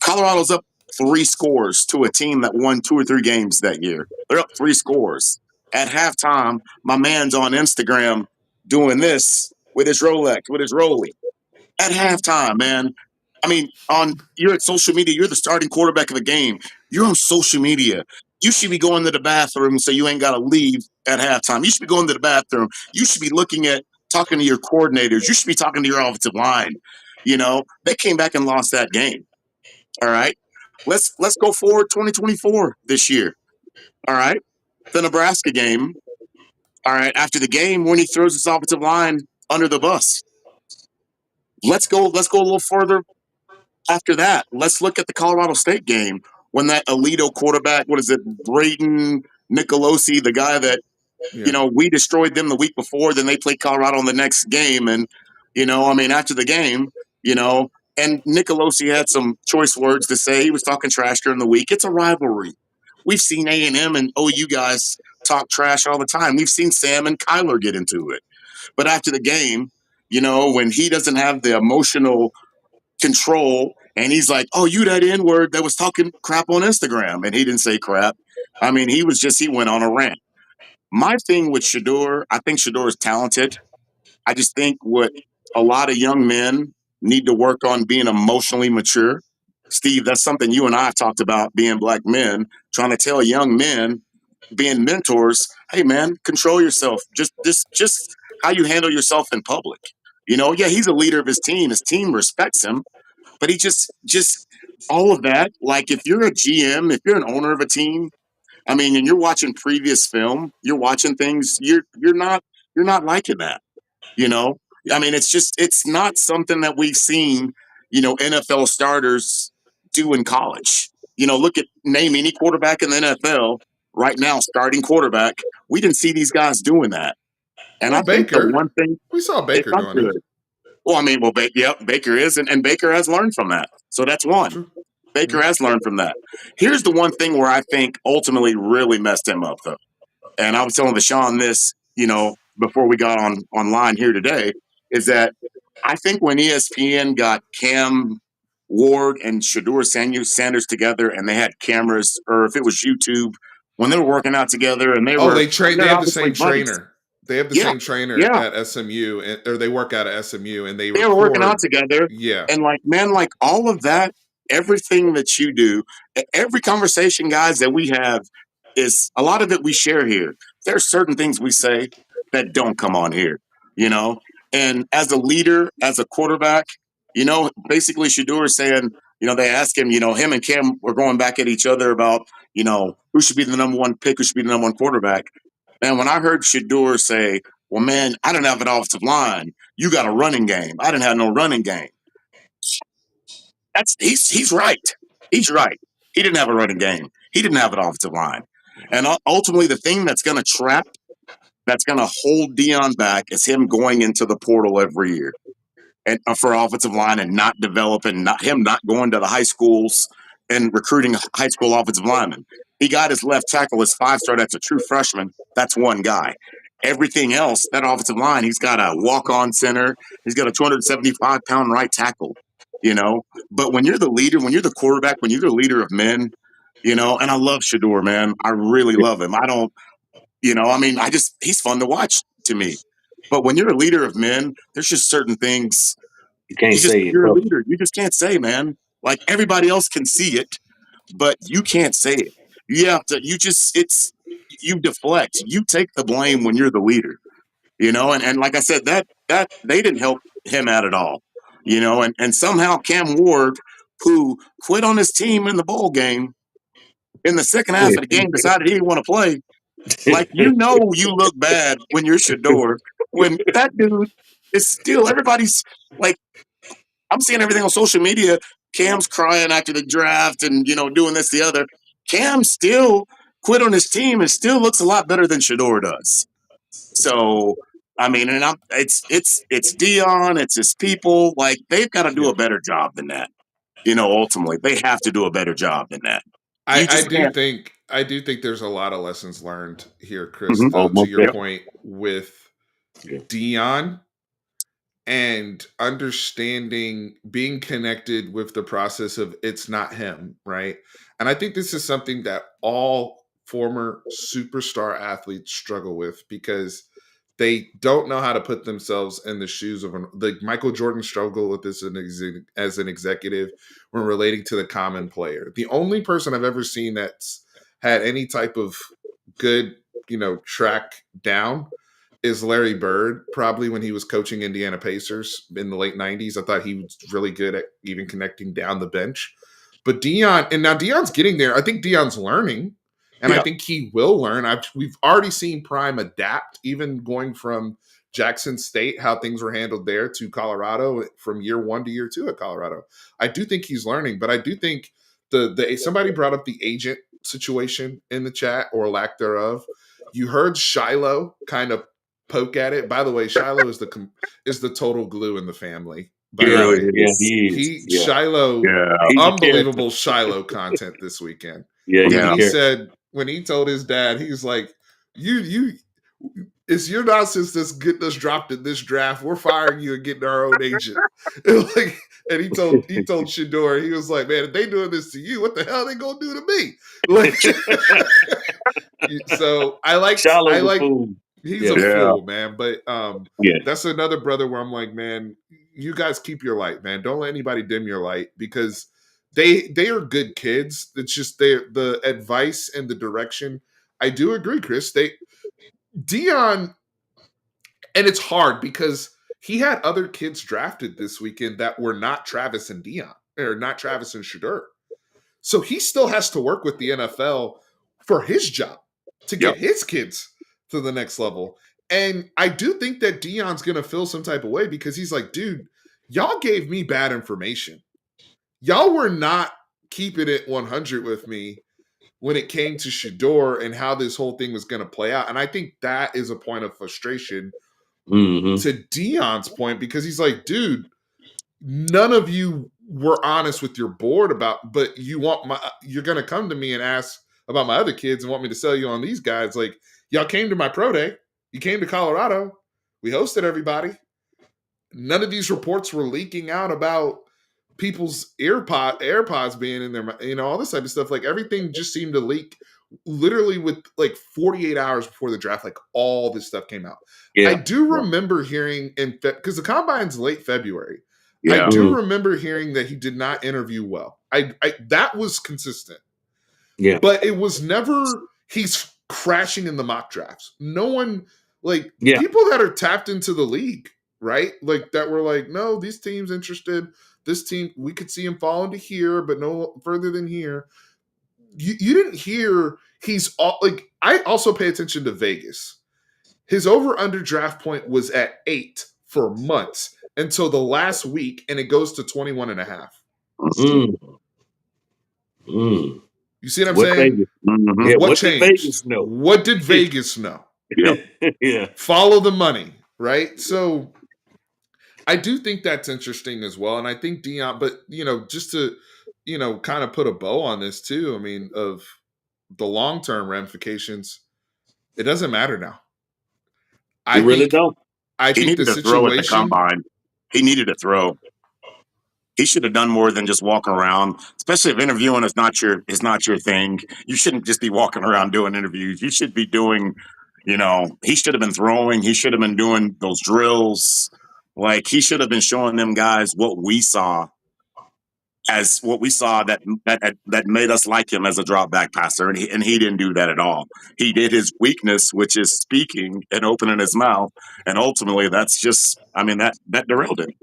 Speaker 3: Colorado's up 3 scores to a team that won 2 or 3 games that year. They're up 3 scores. At halftime, my man's on Instagram doing this with his Rolex, with his Rollie. At halftime, man. I mean, you're at social media. You're the starting quarterback of the game. You're on social media. You should be going to the bathroom so you ain't got to leave at halftime. You should be going to the bathroom. You should be talking to your coordinators. You should be talking to your offensive line. They came back and lost that game. All right. Let's go forward 2024 this year. All right. The Nebraska game. All right. After the game, when he throws his offensive line under the bus. Let's go a little further after that. Let's look at the Colorado State game when that Alito quarterback, what is it, Braden Nicolosi, the guy that, we destroyed them the week before, then they played Colorado in the next game. And, after the game, and Nicolosi had some choice words to say. He was talking trash during the week. It's a rivalry. We've seen A&M and OU guys talk trash all the time. We've seen Sam and Kyler get into it. But after the game, when he doesn't have the emotional control and he's like, oh, you that N-word that was talking crap on Instagram. And he didn't say crap. I mean, he went on a rant. My thing with Shedeur, I think Shedeur is talented. I just think what a lot of young men need to work on being emotionally mature. Steve, that's something you and I have talked about, being black men, trying to tell young men, being mentors, hey man, control yourself. Just how you handle yourself in public. Yeah, he's a leader of his team. His team respects him, but he just all of that. Like if you're a GM, if you're an owner of a team, I mean, and you're watching previous film, you're watching things, you're not liking that. I mean, it's not something that we've seen, NFL starters do in college. Name any quarterback in the NFL right now, starting quarterback. We didn't see these guys doing that. And
Speaker 1: Well,
Speaker 3: I think the
Speaker 1: Baker,
Speaker 3: one thing,
Speaker 1: we saw
Speaker 3: it's
Speaker 1: Baker
Speaker 3: not
Speaker 1: doing it.
Speaker 3: good. Well, I mean, Baker is, and Baker has learned from that. So that's one.
Speaker 1: True.
Speaker 3: Baker has learned from that. Here's the one thing where I think ultimately really messed him up, though. And I was telling Deshaun this, before we got online here today, is that I think when ESPN got Cam Ward and Shadur Sanders together and they had cameras, or if it was YouTube, when they were working out together and
Speaker 1: Oh,
Speaker 3: they're
Speaker 1: they have the
Speaker 3: obviously
Speaker 1: same
Speaker 3: buddies.
Speaker 1: trainer. They have the
Speaker 3: Yeah,
Speaker 1: same trainer
Speaker 3: yeah.
Speaker 1: at SMU, or they work out at SMU, and they
Speaker 3: They were working out
Speaker 1: record.
Speaker 3: together.
Speaker 1: Yeah.
Speaker 3: And like, man, like all of that, everything that you do, every conversation, guys, that we have is a lot of it we share here. There's certain things we say that don't come on here, you know? And as a leader, as a quarterback, basically Shedeur is saying, they ask him, him and Cam were going back at each other about, who should be the number one pick, who should be the number one quarterback. And when I heard Shedeur say, well, man, I didn't have an offensive line. You got a running game. I didn't have no running game. He's right. He's right. He didn't have a running game. He didn't have an offensive line. And ultimately, the thing that's going to hold Dion back is him going into the portal every year and for offensive line and not developing, not going to the high schools and recruiting high school offensive linemen. He got his left tackle, his 5-star. That's a true freshman. That's one guy. Everything else, that offensive line, he's got a walk-on center. He's got a 275-pound right tackle. But when you're the leader, when you're the quarterback, when you're the leader of men, and I love Shedeur, man. I really love him. I don't, he's fun to watch to me. But when you're a leader of men, there's just certain things
Speaker 2: you can't say in
Speaker 3: you're a
Speaker 2: public.
Speaker 3: leader. You just can't say, man. Like everybody else can see it, but you can't say it. You have to, you deflect. You take the blame when you're the leader, and like I said, that they didn't help him out at all, and somehow Cam Ward, who quit on his team in the bowl game, in the second half of the game decided he didn't want to play. Like, you look bad when you're Shedeur, when that dude is still, everybody's like, I'm seeing everything on social media. Cam's crying after the draft and, doing this, the other. Cam still quit on his team and still looks a lot better than Shedeur does. So, I mean, and it's Dion, it's his people. Like they've got to do
Speaker 1: Yeah.
Speaker 3: a better job than that. Ultimately, they have to do a better job than that. You
Speaker 1: I
Speaker 3: just
Speaker 1: do
Speaker 3: can't.
Speaker 1: think there's a lot of lessons learned here, Chris.
Speaker 2: Oh,
Speaker 1: To
Speaker 2: most
Speaker 1: your
Speaker 3: Yep.
Speaker 1: point with
Speaker 2: Yeah.
Speaker 1: Dion and understanding, being connected with the process of it's not him, right? And I think this is something that all former superstar athletes struggle with because they don't know how to put themselves in the shoes of like Michael Jordan struggled with this as an executive when relating to the common player. The only person I've ever seen that's had any type of good, track down is Larry Bird, probably when he was coaching Indiana Pacers in the late 90s. I thought he was really good at even connecting down the bench. But Dion, and now Dion's getting there. I think Dion's learning, and I
Speaker 3: Yeah.
Speaker 1: think he will learn. We've already seen Prime adapt, even going from Jackson State, how things were handled there, to Colorado from year 1 to year 2 at Colorado. I do think he's learning, but I do think somebody brought up the agent situation in the chat, or lack thereof. You heard Shiloh kind of poke at it. By the way, Shiloh is the total glue in the family. By
Speaker 3: He
Speaker 1: the
Speaker 3: really
Speaker 1: way,
Speaker 2: Yeah,
Speaker 3: is.
Speaker 2: he is. Yeah,
Speaker 1: Shiloh,
Speaker 3: Yeah.
Speaker 2: he's a character.
Speaker 1: unbelievable Shiloh content this weekend.
Speaker 2: Yeah,
Speaker 1: When
Speaker 2: he's a
Speaker 3: Yeah.
Speaker 1: he
Speaker 2: character.
Speaker 1: said, when he told his dad, he's like, you it's your nonsense that's getting us dropped in this draft. We're firing you and getting our own agent. And he told Shedeur, he was like, man, if they doing this to you, what the hell are they gonna do to me? Like, so
Speaker 2: Shiloh's a fool.
Speaker 1: he's
Speaker 2: Yeah,
Speaker 1: a
Speaker 3: Yeah.
Speaker 1: fool, man. But
Speaker 2: yeah,
Speaker 1: that's another brother where I'm like, man, you guys keep your light, man. Don't let anybody dim your light, because they are good kids. It's just the advice and the direction. I do agree, Chris. Dion, and it's hard because he had other kids drafted this weekend that were not Travis and Dion, or not Travis and Shedeur. So he still has to work with the NFL for his job to
Speaker 3: Yep.
Speaker 1: get his kids to the next level. And I do think that Dion's going to feel some type of way, because he's like, dude, y'all gave me bad information. Y'all were not keeping it 100 with me when it came to Shedeur and how this whole thing was going to play out. And I think that is a point of frustration to Dion's point, because he's like, dude, none of you were honest with your board but you're going to come to me and ask about my other kids and want me to sell you on these guys. Like, y'all came to my pro day. You came to Colorado. We hosted everybody. None of these reports were leaking out about people's AirPods being in there, all this type of stuff. Like, everything just seemed to leak literally with like 48 hours before the draft. Like, all this stuff came out.
Speaker 2: yeah.
Speaker 1: I do remember hearing because the combine's late February.
Speaker 3: Yeah.
Speaker 1: I do remember hearing that he did not interview well. I that was consistent.
Speaker 2: Yeah.
Speaker 1: But it was never he's crashing in the mock drafts. No one, like,
Speaker 2: Yeah.
Speaker 1: people that are tapped into the league, right? Like, that were like, no, these teams interested. This team, we could see him falling to here, but no further than here. You didn't hear he's all like. I also pay attention to Vegas. His over-under draft point was at 8 for months until the last week, and it goes to 21 and a half.
Speaker 2: Mm. Mm.
Speaker 1: You see what I'm
Speaker 2: What
Speaker 1: saying?
Speaker 2: Vegas?
Speaker 3: Mhm.
Speaker 2: Yeah,
Speaker 1: What
Speaker 2: what did
Speaker 1: changed?
Speaker 2: Vegas know?
Speaker 1: What did Vegas know?
Speaker 3: Yep.
Speaker 2: Yeah.
Speaker 1: Follow the money, right? So I do think that's interesting as well. And I think Dion, but, just to, kind of put a bow on this too, I mean, of the long-term ramifications, it doesn't matter now.
Speaker 2: You really don't.
Speaker 1: I
Speaker 3: He
Speaker 1: think the
Speaker 3: needed to throw at the
Speaker 1: situation,
Speaker 3: combine. He needed to throw. He should have done more than just walking around, especially if interviewing is not your thing. You shouldn't just be walking around doing interviews. You should be doing, he should have been throwing. He should have been doing those drills. Like, he should have been showing them guys what we saw that made us like him as a drop back passer. And he didn't do that at all. He did his weakness, which is speaking and opening his mouth. And ultimately that's just, that derailed him.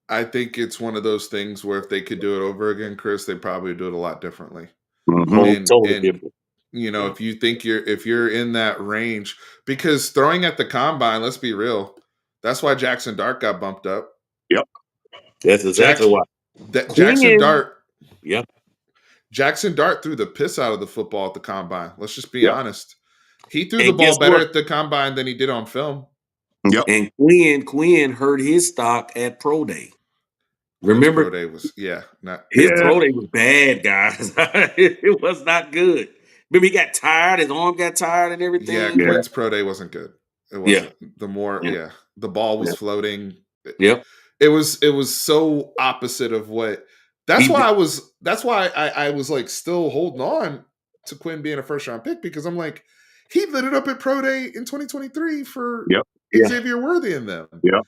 Speaker 1: I think it's one of those things where if they could do it over again, Chris, they'd probably do it a lot differently.
Speaker 3: Mhm.
Speaker 2: Totally different.
Speaker 1: If you think if you're in that range, because throwing at the combine, let's be real, that's why Jackson Dart got bumped up.
Speaker 3: Yep.
Speaker 2: That's exactly why.
Speaker 1: Jackson Dart.
Speaker 2: Yep.
Speaker 1: Jackson Dart threw the piss out of the football at the combine. Let's just be
Speaker 3: Yep.
Speaker 1: honest. He threw the
Speaker 2: And
Speaker 1: ball
Speaker 2: guess
Speaker 1: better
Speaker 2: what?
Speaker 1: at the combine than he did on film.
Speaker 3: Yep.
Speaker 2: And Quinn hurt his stock at Pro Day.
Speaker 1: Quinn's
Speaker 2: Remember,
Speaker 1: pro day was not
Speaker 2: his
Speaker 3: Yeah.
Speaker 2: Pro Day was bad, guys. It was not good. Remember, he got tired. His arm got tired and everything.
Speaker 1: yeah.
Speaker 3: Yeah.
Speaker 1: Quinn's pro day wasn't good. It wasn't. The more the ball was
Speaker 2: Yeah.
Speaker 1: floating.
Speaker 2: Yep.
Speaker 1: It was so opposite of what. That's why I was like still holding on to Quinn being a first round pick, because I'm like, he lit it up at pro day in 2023 for
Speaker 3: Yep.
Speaker 2: Yeah.
Speaker 1: Xavier Worthy and them.
Speaker 3: Yep.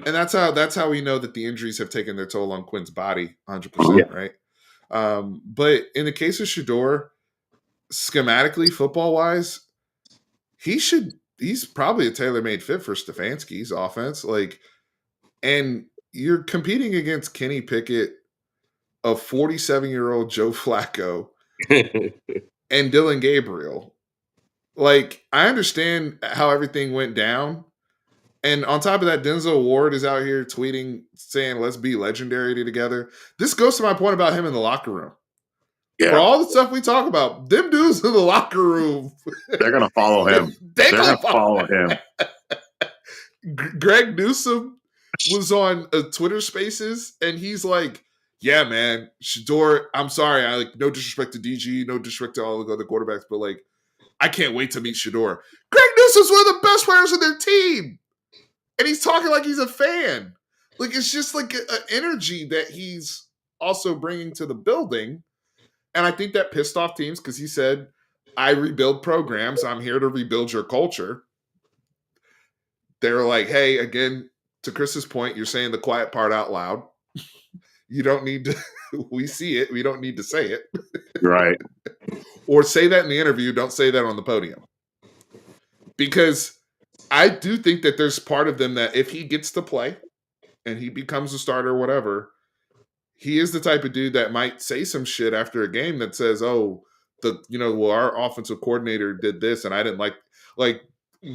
Speaker 1: And that's how we know that the injuries have taken their toll on Quinn's body, 100%,
Speaker 2: Yeah.
Speaker 1: right? But in the case of Shedeur, schematically, football wise, he's probably a tailor-made fit for Stefanski's offense. Like, and you're competing against Kenny Pickett, a 47-year-old Joe Flacco, and Dylan Gabriel. Like, I understand how everything went down. And on top of that, Denzel Ward is out here tweeting, saying, let's be legendary together. This goes to my point about him in the locker room.
Speaker 3: Yeah.
Speaker 1: For all the stuff we talk about, them dudes in the locker room,
Speaker 3: They're going to follow him. They're going to follow him.
Speaker 1: Greg Newsome was on Twitter Spaces, and he's like, yeah, man, Shedeur, I'm sorry. I like, no disrespect to DG, no disrespect to all the other quarterbacks, but like, I can't wait to meet Shedeur. Greg Newsome's one of the best players on their team. And he's talking like he's a fan. Like, it's just like an energy that he's also bringing to the building. And I think that pissed off teams, because he said, I rebuild programs. I'm here to rebuild your culture. They're like, hey, again, to Chris's point, you're saying the quiet part out loud. You don't need to, we see it. We don't need to say it.
Speaker 3: Right.
Speaker 1: Or say that in the interview. Don't say that on the podium. Because I do think that there's part of them that if he gets to play and he becomes a starter or whatever, he is the type of dude that might say some shit after a game that says, oh, our offensive coordinator did this and I didn't like,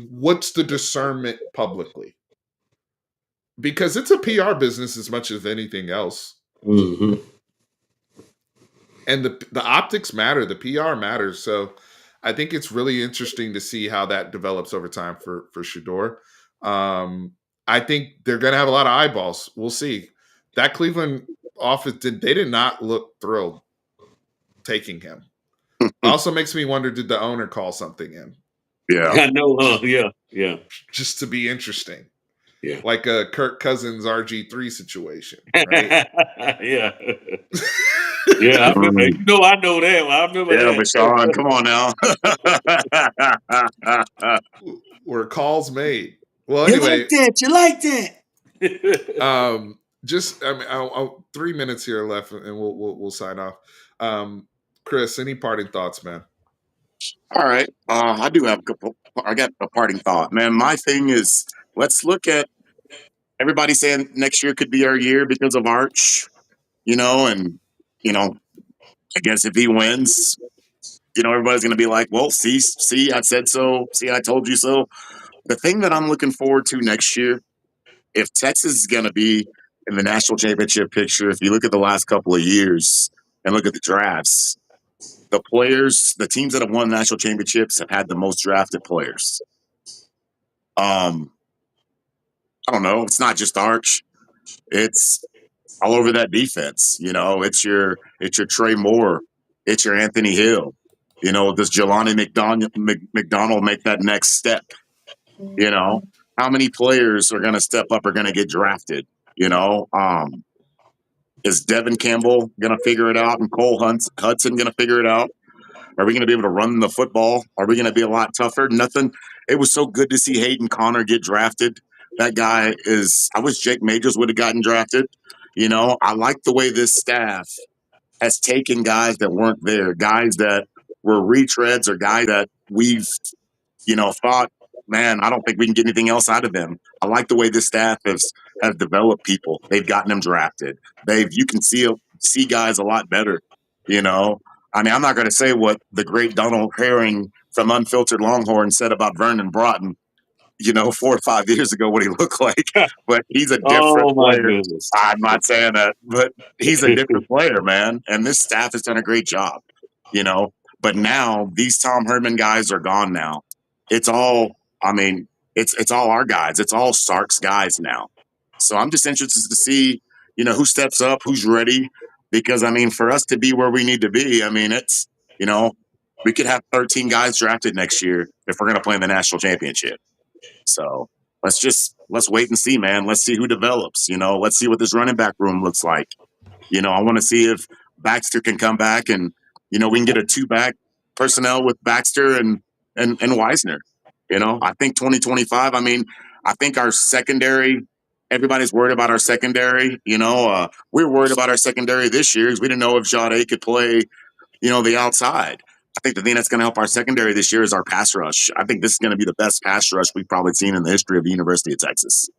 Speaker 1: what's the discernment publicly? Because it's a PR business as much as anything else.
Speaker 2: Mm-hmm.
Speaker 1: And the optics matter, the PR matters. So I think it's really interesting to see how that develops over time for Shedeur. I think they're going to have a lot of eyeballs. We'll see. That Cleveland office did not look thrilled taking him. Also makes me wonder, did the owner call something in?
Speaker 3: Yeah.
Speaker 2: I know. Yeah.
Speaker 1: Just to be interesting.
Speaker 2: Yeah.
Speaker 1: Like a Kirk Cousins RG3 situation, right?
Speaker 2: Yeah. Yeah, I remember. You know, I know that. I remember
Speaker 3: Yeah,
Speaker 2: that.
Speaker 3: but Sean, come on now.
Speaker 1: Were calls made. Well,
Speaker 2: You
Speaker 1: anyway.
Speaker 2: like that. You like that.
Speaker 1: Just, I mean, 3 minutes here left, and we'll sign off. Chris, any parting thoughts, man?
Speaker 3: All right. I do have a couple. I got a parting thought, man. My thing is, let's look at everybody saying next year could be our year because of Arch, and I guess if he wins, everybody's going to be like, well, see, I said so. See, I told you so. The thing that I'm looking forward to next year, if Texas is going to be in the national championship picture, if you look at the last couple of years and look at the drafts, the players, the teams that have won national championships have had the most drafted players. I don't know. It's not just Arch. It's all over that defense. It's your Trey Moore. It's your Anthony Hill. Does Jelani McDonald make that next step? How many players are going to step up, are going to get drafted? Is Devin Campbell going to figure it out and Cole Hudson going to figure it out? Are we going to be able to run the football? Are we going to be a lot tougher? Nothing. It was so good to see Hayden Connor get drafted. That guy I wish Jake Majors would have gotten drafted. I like the way this staff has taken guys that weren't there, guys that were retreads or guys that we've, thought, man, I don't think we can get anything else out of them. I like the way this staff has developed people. They've gotten them drafted. You can see guys a lot better, I mean, I'm not going to say what the great Donald Herring from Unfiltered Longhorn said about Vernon Broughton, 4 or 5 years ago, what he looked like. But he's a different player.
Speaker 2: Goodness.
Speaker 3: I'm not saying that, but he's a different player, man. And this staff has done a great job, But now these Tom Herman guys are gone now. it's all. I mean, it's all our guys. It's all Sark's guys now. So I'm just interested to see, who steps up, who's ready. Because I mean, for us to be where we need to be, I mean, it's we could have 13 guys drafted next year if we're going to play in the national championship. So let's wait and see, man. Let's see who develops. Let's see what this running back room looks like. I want to see if Baxter can come back and we can get a two back personnel with Baxter and Weisner. I think 2025. I mean, I think our secondary. Everybody's worried about our secondary. We're worried about our secondary this year because we didn't know if Jade could play. The outside. I think the thing that's going to help our secondary this year is our pass rush. I think this is going to be the best pass rush we've probably seen in the history of the University of Texas.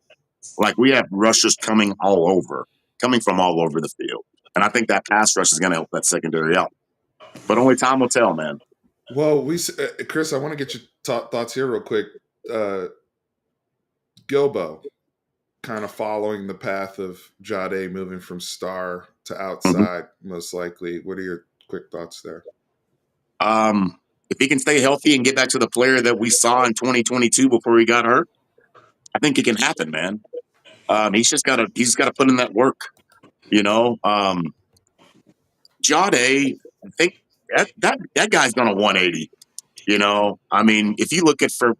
Speaker 3: Like we have rushers coming from all over the field. And I think that pass rush is going to help that secondary out. But only time will tell, man.
Speaker 1: Well, Chris, I want to get your thoughts here real quick. Gilbo, kind of following the path of Jade, moving from star to outside, most likely. What are your quick thoughts there?
Speaker 3: If he can stay healthy and get back to the player that we saw in 2022 before he got hurt, I think it can happen, man. He's just got to put in that work. Jade, I think that guy's going to 180. I mean, if you look at since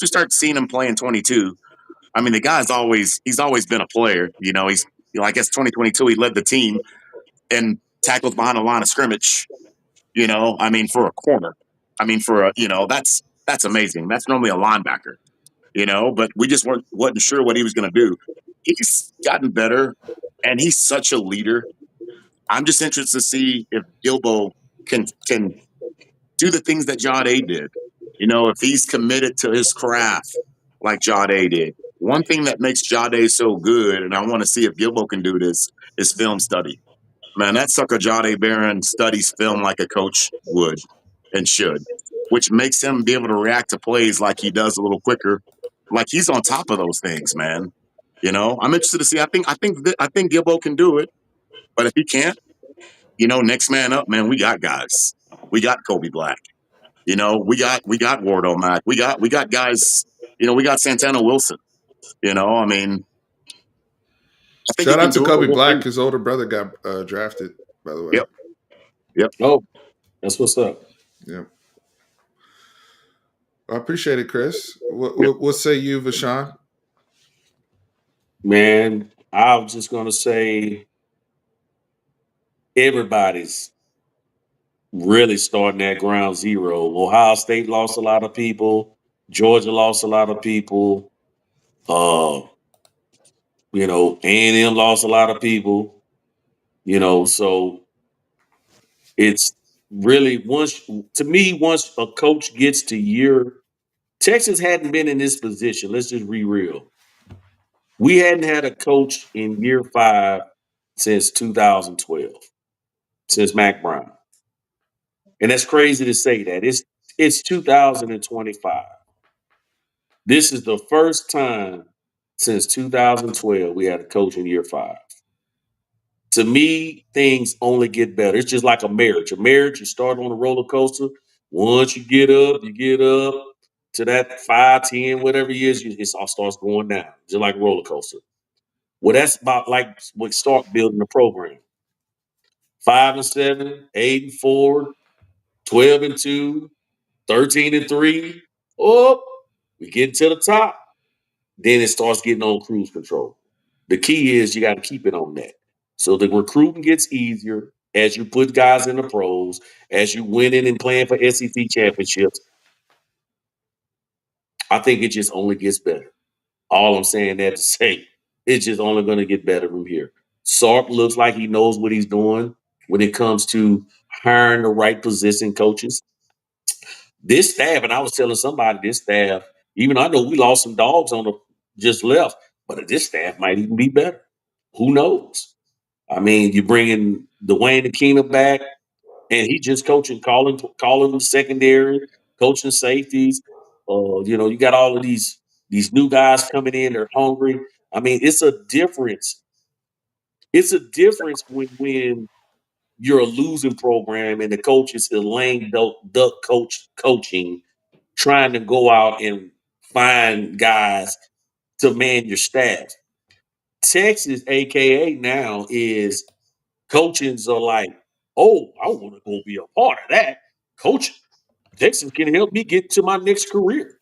Speaker 3: we started seeing him play in 22, I mean, the guy's he's always been a player. He's I guess 2022 he led the team in tackles behind the line of scrimmage. I mean, for a corner, I mean, for a that's amazing. That's normally a linebacker. But we just wasn't sure what he was going to do. He's gotten better, and he's such a leader. I'm just interested to see if Gilbo can do the things that Jade did. If he's committed to his craft like Jade did. One thing that makes Jade so good, and I want to see if Gilbo can do this, is film study. Man, that sucker Jade Barron studies film like a coach would and should, which makes him be able to react to plays like he does a little quicker. Like he's on top of those things, man. I'm interested to see. I think Gilbo can do it, but if he can't, next man up, man. We got guys. We got Kobe Black. We got Ward O'Mac. We got guys. We got Santana Wilson. I mean, I think
Speaker 1: Shout
Speaker 3: he
Speaker 1: out
Speaker 3: can
Speaker 1: to
Speaker 3: do
Speaker 1: Kobe
Speaker 3: it.
Speaker 1: Black. His older brother got drafted, by the way.
Speaker 3: Yep.
Speaker 2: Oh, that's what's up.
Speaker 1: Yep. I appreciate it, Chris. What say you, Vashawn?
Speaker 2: Man, I was just going to say everybody's really starting at ground zero. Ohio State lost a lot of people. Georgia lost a lot of people. A&M lost a lot of people. So it's really once a coach gets to Texas hadn't been in this position. Let's just be real. We hadn't had a coach in year 5 since 2012, since Mac Brown. And that's crazy to say that. It's 2025. This is the first time since 2012 we had a coach in year 5. To me, things only get better. It's just like a marriage. A marriage, you start on a roller coaster. Once you get up to that 5, 10, whatever it is, it all starts going down, just like a roller coaster. Well, that's about like what start building the program. 5-7, 8-4, 12-2, 13-3. Oh, we get to the top. Then it starts getting on cruise control. The key is you got to keep it on that. So the recruiting gets easier as you put guys in the pros, as you winning and playing for SEC championships. I think it just only gets better. All I'm saying that to say, it's just only going to get better from here. Sark looks like he knows what he's doing when it comes to hiring the right position coaches. This staff, and I was telling somebody, this staff, even I know we lost some dogs on the just left, but this staff might even be better. Who knows? I mean, you bring in Dwayne Akina back, and he just coaching, calling the secondary, coaching safeties. You got all of these new guys coming in. They're hungry. I mean, it's a difference. It's a difference when you're a losing program and the coach is a lame duck coach coaching trying to go out and find guys to man your staff. Texas, aka now, is coaches are like, oh, I want to go be a part of that. Coach, Texas can help me get to my next career.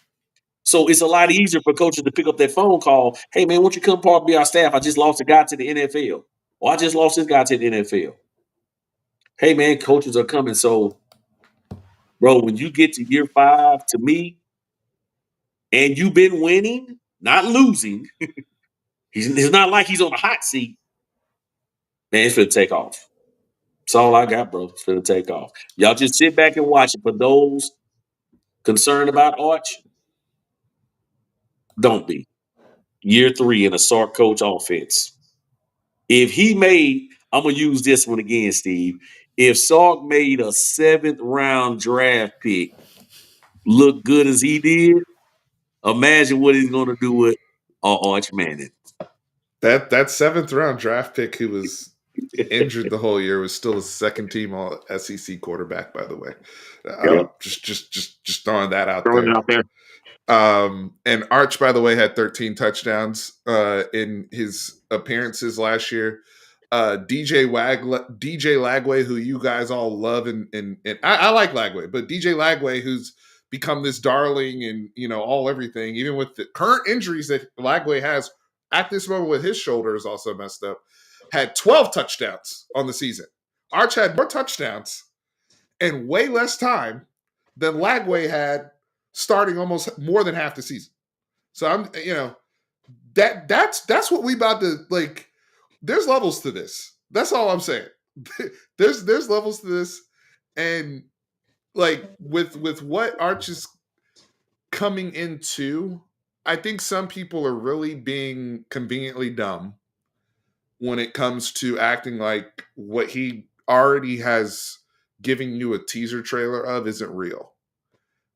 Speaker 2: So it's a lot easier for coaches to pick up that phone call. Hey man, won't you come part be our staff? I just lost a guy to the NFL. Or I just lost this guy to the NFL. Hey man, coaches are coming. So, bro, when you get to year 5, to me, and you've been winning, not losing, it's not like he's on a hot seat. Man, it's gonna take off. That's all I got, bro. It's gonna take off. Y'all just sit back and watch it. For those concerned about Arch, don't be. Year 3 in a Sark coach offense. If he made, I'm gonna use this one again, Steve. If Sark made a 7th round draft pick look good as he did, imagine what he's gonna do with Arch Manning.
Speaker 1: That 7th round draft pick who was injured the whole year was still a second team all SEC quarterback, by the way. Just throwing that out
Speaker 3: Throwing
Speaker 1: there.
Speaker 3: it out there.
Speaker 1: And Arch, by the way, had 13 touchdowns in his appearances last year. DJ Lagway, who you guys all love, and I like Lagway, but DJ Lagway, who's become this darling and all everything, even with the current injuries that Lagway has at this moment with his shoulder is also messed up, had 12 touchdowns on the season. Arch had more touchdowns and way less time than Lagway had starting almost more than half the season. So I'm, that's what we about to like. There's levels to this. That's all I'm saying. there's levels to this, and like with what Arch is coming into, I think some people are really being conveniently dumb when it comes to acting like what he already has giving you a teaser trailer of isn't real.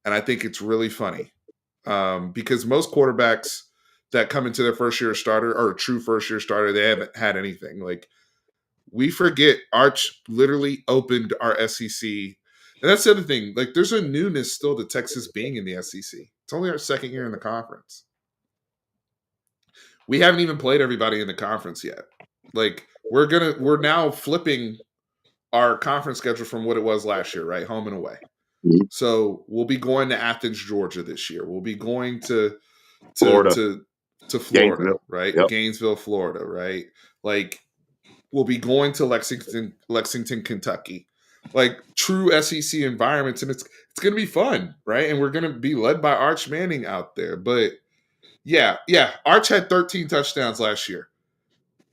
Speaker 1: And I think it's really funny because most quarterbacks that come into their first year starter or a true first year starter, they haven't had anything. Like, we forget Arch literally opened our SEC. And that's the other thing. Like, there's a newness still to Texas being in the SEC. It's only our second year in the conference. We haven't even played everybody in the conference yet. Like, we're now flipping our conference schedule from what it was last year, right? Home and away.
Speaker 3: Mhm.
Speaker 1: So we'll be going to Athens, Georgia this year. We'll be going to
Speaker 3: Florida.
Speaker 1: to Florida,
Speaker 3: Gainesville.
Speaker 1: right?
Speaker 3: Yep.
Speaker 1: Gainesville, Florida, right? Like, we'll be going to Lexington, Kentucky. Like, true SEC environments, and it's going to be fun, right? And we're going to be led by Arch Manning out there. But yeah, Arch had 13 touchdowns last year.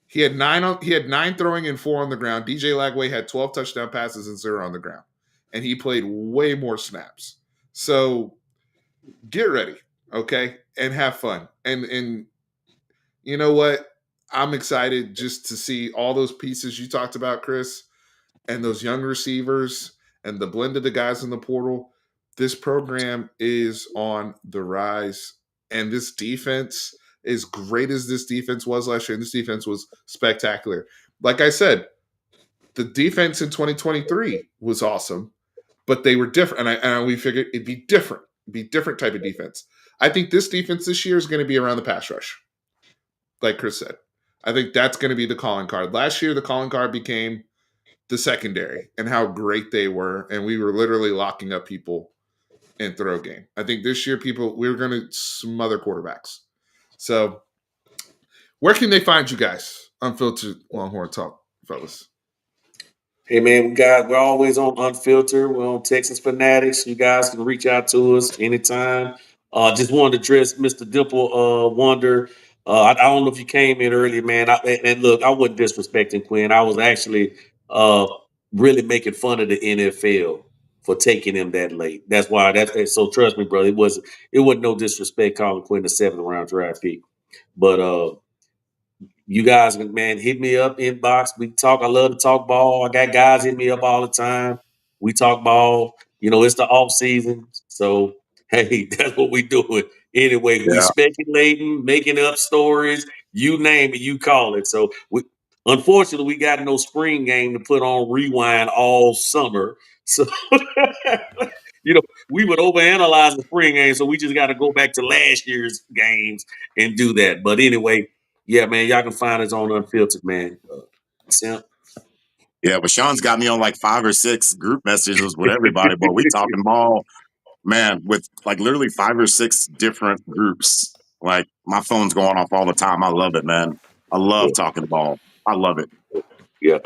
Speaker 1: He had 9 throwing and 4 on the ground. DJ Lagway had 12 touchdown passes and 0 on the ground. And he played way more snaps. So get ready, okay? And have fun. And you know what? I'm excited just to see all those pieces you talked about, Chris, and those young receivers and the blend of the guys in the portal. This program is on the rise. And this defense, as great as this defense was last year, and this defense was spectacular. Like I said, the defense in 2023 was awesome, but they were different. And we figured it'd be different. It'd be different type of defense. I think this defense this year is going to be around the pass rush, like Chris said. I think that's going to be the calling card. Last year, the calling card became the secondary and how great they were, and we were literally locking up people in throw game. I think this year, we're going to smother quarterbacks. So, where can they find you guys? Unfiltered Longhorn Talk, fellas.
Speaker 2: Hey man, we're always on Unfiltered. We're on Texas Fanatics. You guys can reach out to us anytime. Just wanted to address Mr. Dimple Wonder. I don't know if you came in earlier, man. And look, I wasn't disrespecting Quinn. I was actually really making fun of the NFL for taking him that late. That's why so trust me, brother. It wasn't no disrespect calling Quinn the 7th round draft pick. But you guys, man, hit me up, inbox. We talk. I love to talk ball. I got guys hit me up all the time. We talk ball. It's the off season. So, hey, that's what we doing. Anyway, we
Speaker 3: Yeah.
Speaker 2: speculating, making up stories. You name it, you call it. So, unfortunately, we got no spring game to put on rewind all summer. So, We would overanalyze the spring game, so we just got to go back to last year's games and do that. But anyway, yeah, man, y'all can find us on Unfiltered, man. Simp.
Speaker 3: Yeah, but Sean's got me on like 5 or 6 group messages with everybody, but we talking ball, man, with like literally 5 or 6 different groups. Like my phone's going off all the time. I love it, man. I love talking ball. I love it.
Speaker 2: Yeah.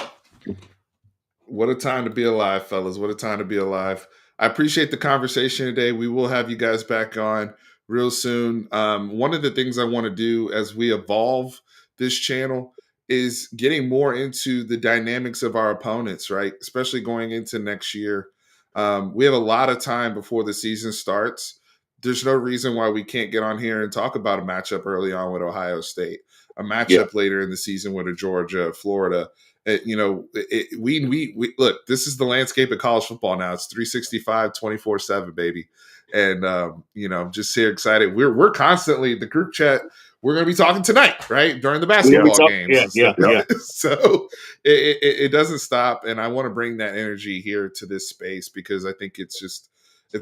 Speaker 1: What a time to be alive, fellas. What a time to be alive. I appreciate the conversation today. We will have you guys back on real soon. One of the things I want to do as we evolve this channel is getting more into the dynamics of our opponents, right? Especially going into next year. We have a lot of time before the season starts. There's no reason why we can't get on here and talk about a matchup early on with Ohio State, a matchup later in the season with a Georgia, Florida. We look, this is the landscape of college football now. It's 365, 24/7, baby. And just here excited. We're constantly the group chat. We're going to be talking tonight, right? During the basketball games and stuff.
Speaker 2: Yeah.
Speaker 1: So it doesn't stop. And I want to bring that energy here to this space because I think it's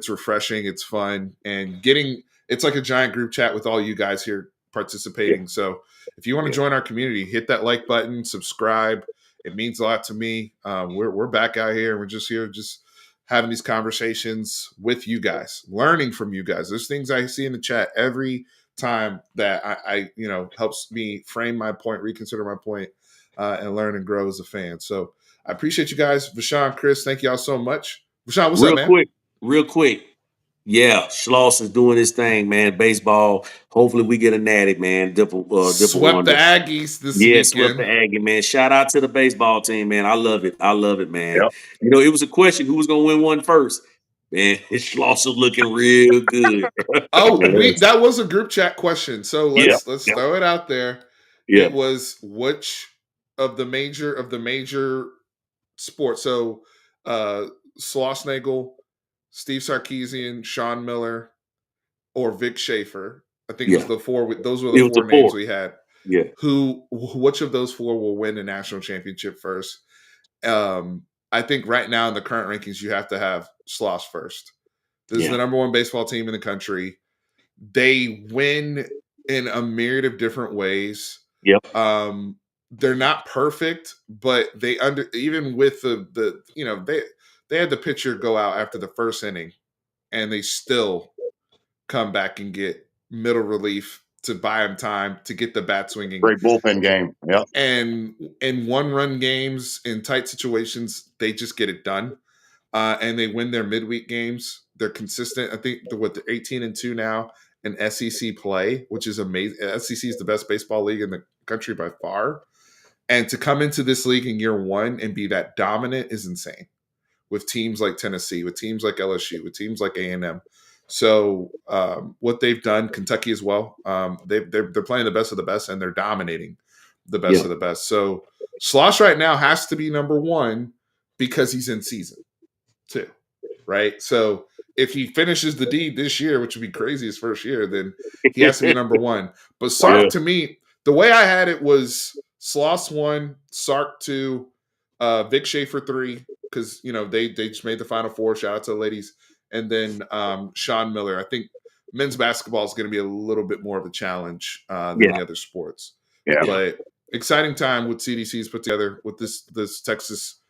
Speaker 1: refreshing. It's fun and it's like a giant group chat with all you guys here participating. Yeah. So if you want to join our community, hit that like button, subscribe. It means a lot to me. We're back out here. We're just here, just having these conversations with you guys, learning from you guys. There's things I see in the chat every time that I helps me frame my point, reconsider my point, and learn and grow as a fan. So I appreciate you guys. Vashawn, Chris, thank y'all so much. Vashawn, what's up, man?
Speaker 2: Real quick. Yeah, Schloss is doing his thing, man. Baseball. Hopefully, we get a natty, man.
Speaker 1: Swept the Aggies this weekend.
Speaker 2: Swept the Aggie, man. Shout out to the baseball team, man. I love it, man. Yep. It was a question who was going to win one first. Man, Schloss is looking real good.
Speaker 1: That was a group chat question. So let's throw it out there. Yeah. It was which of the major sports. So Schlossnagle, Steve Sarkisian, Sean Miller, or Vic Schaefer. I think it was the four. Those were the four names we had.
Speaker 2: Yeah.
Speaker 1: Which of those four will win the national championship first? I think right now in the current rankings, you have to have Schloss first. This is the number one baseball team in the country. They win in a myriad of different ways.
Speaker 2: Yep.
Speaker 1: They're not perfect, but even with they had the pitcher go out after the first inning, and they still come back and get middle relief to buy him time to get the bat swinging.
Speaker 3: Great bullpen game. Yeah.
Speaker 1: And in one-run games, in tight situations, they just get it done. And they win their midweek games. They're consistent. I think they're 18-2 now in SEC play, which is amazing. SEC is the best baseball league in the country by far. And to come into this league in year one and be that dominant is insane. With teams like Tennessee, with teams like LSU, with teams like A&M. So what they've done, Kentucky as well, they're playing the best of the best, and they're dominating the best of the best. So Schloss right now has to be number one because he's in season 2, right? So if he finishes the deed this year, which would be crazy his first year, then he has to be number one. But Sark, to me, the way I had it was Schloss 1, Sark 2, Vic Schaefer 3, because they just made the Final Four. Shout out to the ladies. And then Sean Miller. I think men's basketball is going to be a little bit more of a challenge than the other sports.
Speaker 3: Yeah.
Speaker 1: But exciting time with CDC's put together with this Texas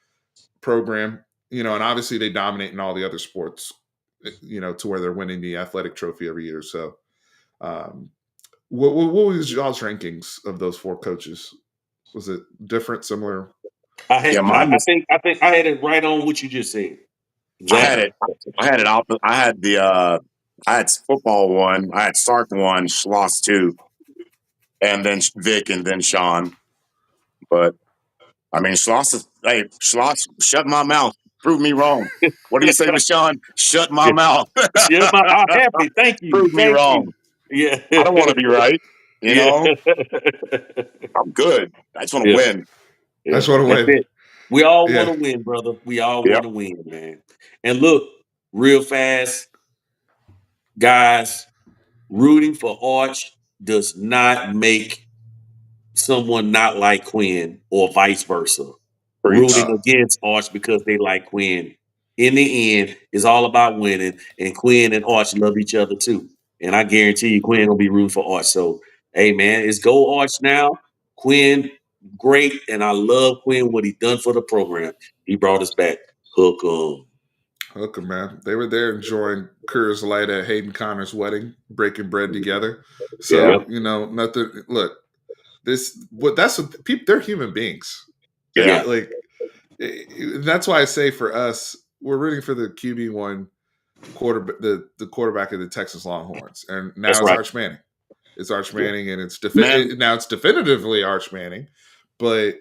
Speaker 1: program. And obviously they dominate in all the other sports, to where they're winning the athletic trophy every year. So what was y'all's rankings of those 4 coaches? Was it different, similar?
Speaker 2: I think I had it right on what you just said.
Speaker 3: Exactly. I had it. I had football 1. I had Sark 1, Schloss 2, and then Vic, and then Sean. But I mean, Schloss, shut my mouth. Prove me wrong. What do you say, Sean? Shut my mouth.
Speaker 2: I'm happy. Thank you.
Speaker 3: Prove me wrong.
Speaker 2: Yeah.
Speaker 3: I don't want to be right. You know, I'm good. I just want to win.
Speaker 1: I just want to win.
Speaker 2: We all want to win, brother. We all want to win, man. And look, real fast, guys, rooting for Arch does not make someone not like Quinn or vice versa. Rooting against Arch because they like Quinn in the end, it's all about winning. And Quinn and Arch love each other too. And I guarantee you, Quinn will be rooting for Arch. So, hey man, it's go Arch now. Quinn, great, and I love Quinn what he done for the program. He brought us back. Hook 'em.
Speaker 1: Hook 'em, man. They were there enjoying Coors Light at Hayden Connor's wedding, breaking bread together.
Speaker 2: Yeah.
Speaker 1: So nothing. Look, that's what people. They're human beings.
Speaker 2: Yeah.
Speaker 1: That's why I say for us, we're rooting for the QB1 the quarterback of the Texas Longhorns, and now
Speaker 2: That's
Speaker 1: it's
Speaker 2: right.
Speaker 1: Arch Manning. It's Arch
Speaker 2: Yeah.
Speaker 1: Manning, and it's
Speaker 3: Man.
Speaker 1: now it's definitively Arch Manning. But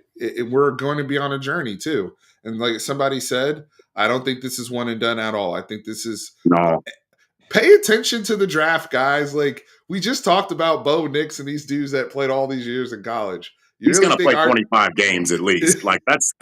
Speaker 1: we're going to be on a journey too. And like somebody said, I don't think this is one and done at all. I think this is
Speaker 3: No.
Speaker 1: Pay attention to the draft, guys. Like we just talked about Bo Nix and these dudes that played all these years in college.
Speaker 3: He's going to play 25 games at least. Like that's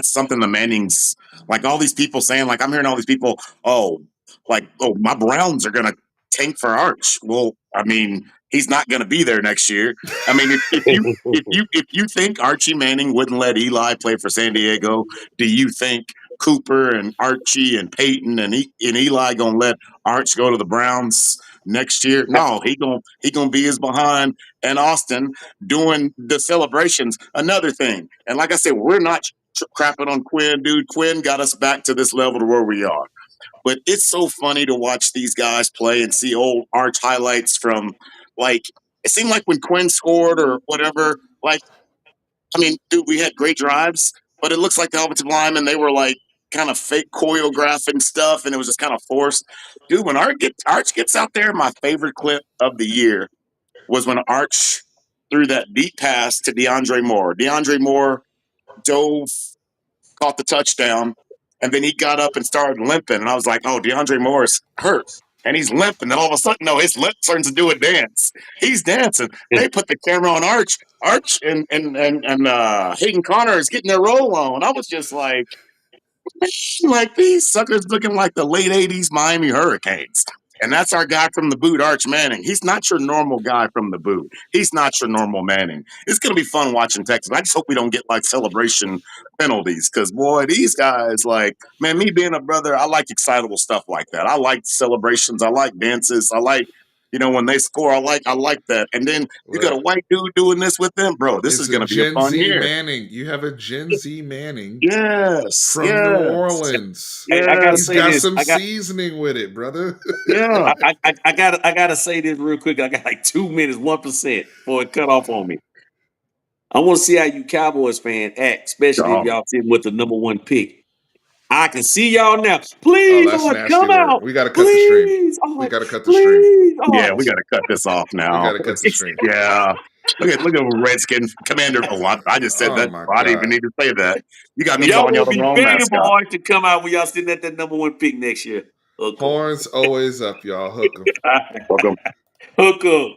Speaker 3: something the Mannings, like all these people saying, like I'm hearing all these people, my Browns are going to tank for Arch. Well, I mean, he's not going to be there next year. I mean, if you think Archie Manning wouldn't let Eli play for San Diego, do you think Cooper and Archie and Peyton and Eli gonna let Arch go to the Browns next year? No, he gonna be his behind and Austin doing the celebrations. Another thing, and like I said, we're not crapping on Quinn, dude. Quinn got us back to this level to where we are. But it's so funny to watch these guys play and see old Arch highlights from, like, it seemed like when Quinn scored or whatever, like, I mean, dude, we had great drives, but it looks like the offensive linemen, they were like kind of fake choreographing stuff, and it was just kind of forced. Dude, when Arch gets out there, my favorite clip of the year was when Arch threw that deep pass to DeAndre Moore. DeAndre Moore dove, caught the touchdown, and then he got up and started limping. And I was like, oh, DeAndre Moore's hurt. And he's limping. And all of a sudden, no, his limp turns into a dance. He's dancing. They put the camera on Arch. Arch and Hayden Connor is getting their roll on. I was just like these suckers looking like the late 80s Miami Hurricanes. And that's our guy from the boot, Arch Manning. He's not your normal guy from the boot. He's not your normal Manning. It's going to be fun watching Texas. I just hope we don't get like celebration penalties because, boy, these guys, like, man, me being a brother, I like excitable stuff like that. I like celebrations. I like dances. I like, when they score, I like that. And then you got a white dude doing this with them, bro. This is going to be a fun year.
Speaker 1: Manning. You have a Gen Z Manning.
Speaker 3: Yes.
Speaker 1: From New Orleans.
Speaker 2: Yes. I gotta
Speaker 1: He's
Speaker 2: say
Speaker 1: got
Speaker 2: this.
Speaker 1: some seasoning with it, brother.
Speaker 3: Yeah.
Speaker 2: I gotta say this real quick. I got like 2 minutes, 1% before it cut off on me. I want to see how you Cowboys fan act, especially if y'all sitting with the number 1 pick. I can see y'all now. Please, come out.
Speaker 1: We got to cut the stream. We got to cut the stream.
Speaker 3: Yeah, we got to cut this off now.
Speaker 1: We got to cut the stream.
Speaker 3: Yeah. Look at Redskin Commander. Oh, I just said that. I didn't even need to say that. You got me calling y'all the wrong mascot.
Speaker 2: Y'all will be begging for Arch to come out when y'all sitting at that number 1 pick next year.
Speaker 1: Horns always up, y'all. Hook 'em.
Speaker 3: Hook 'em.
Speaker 2: Hook 'em.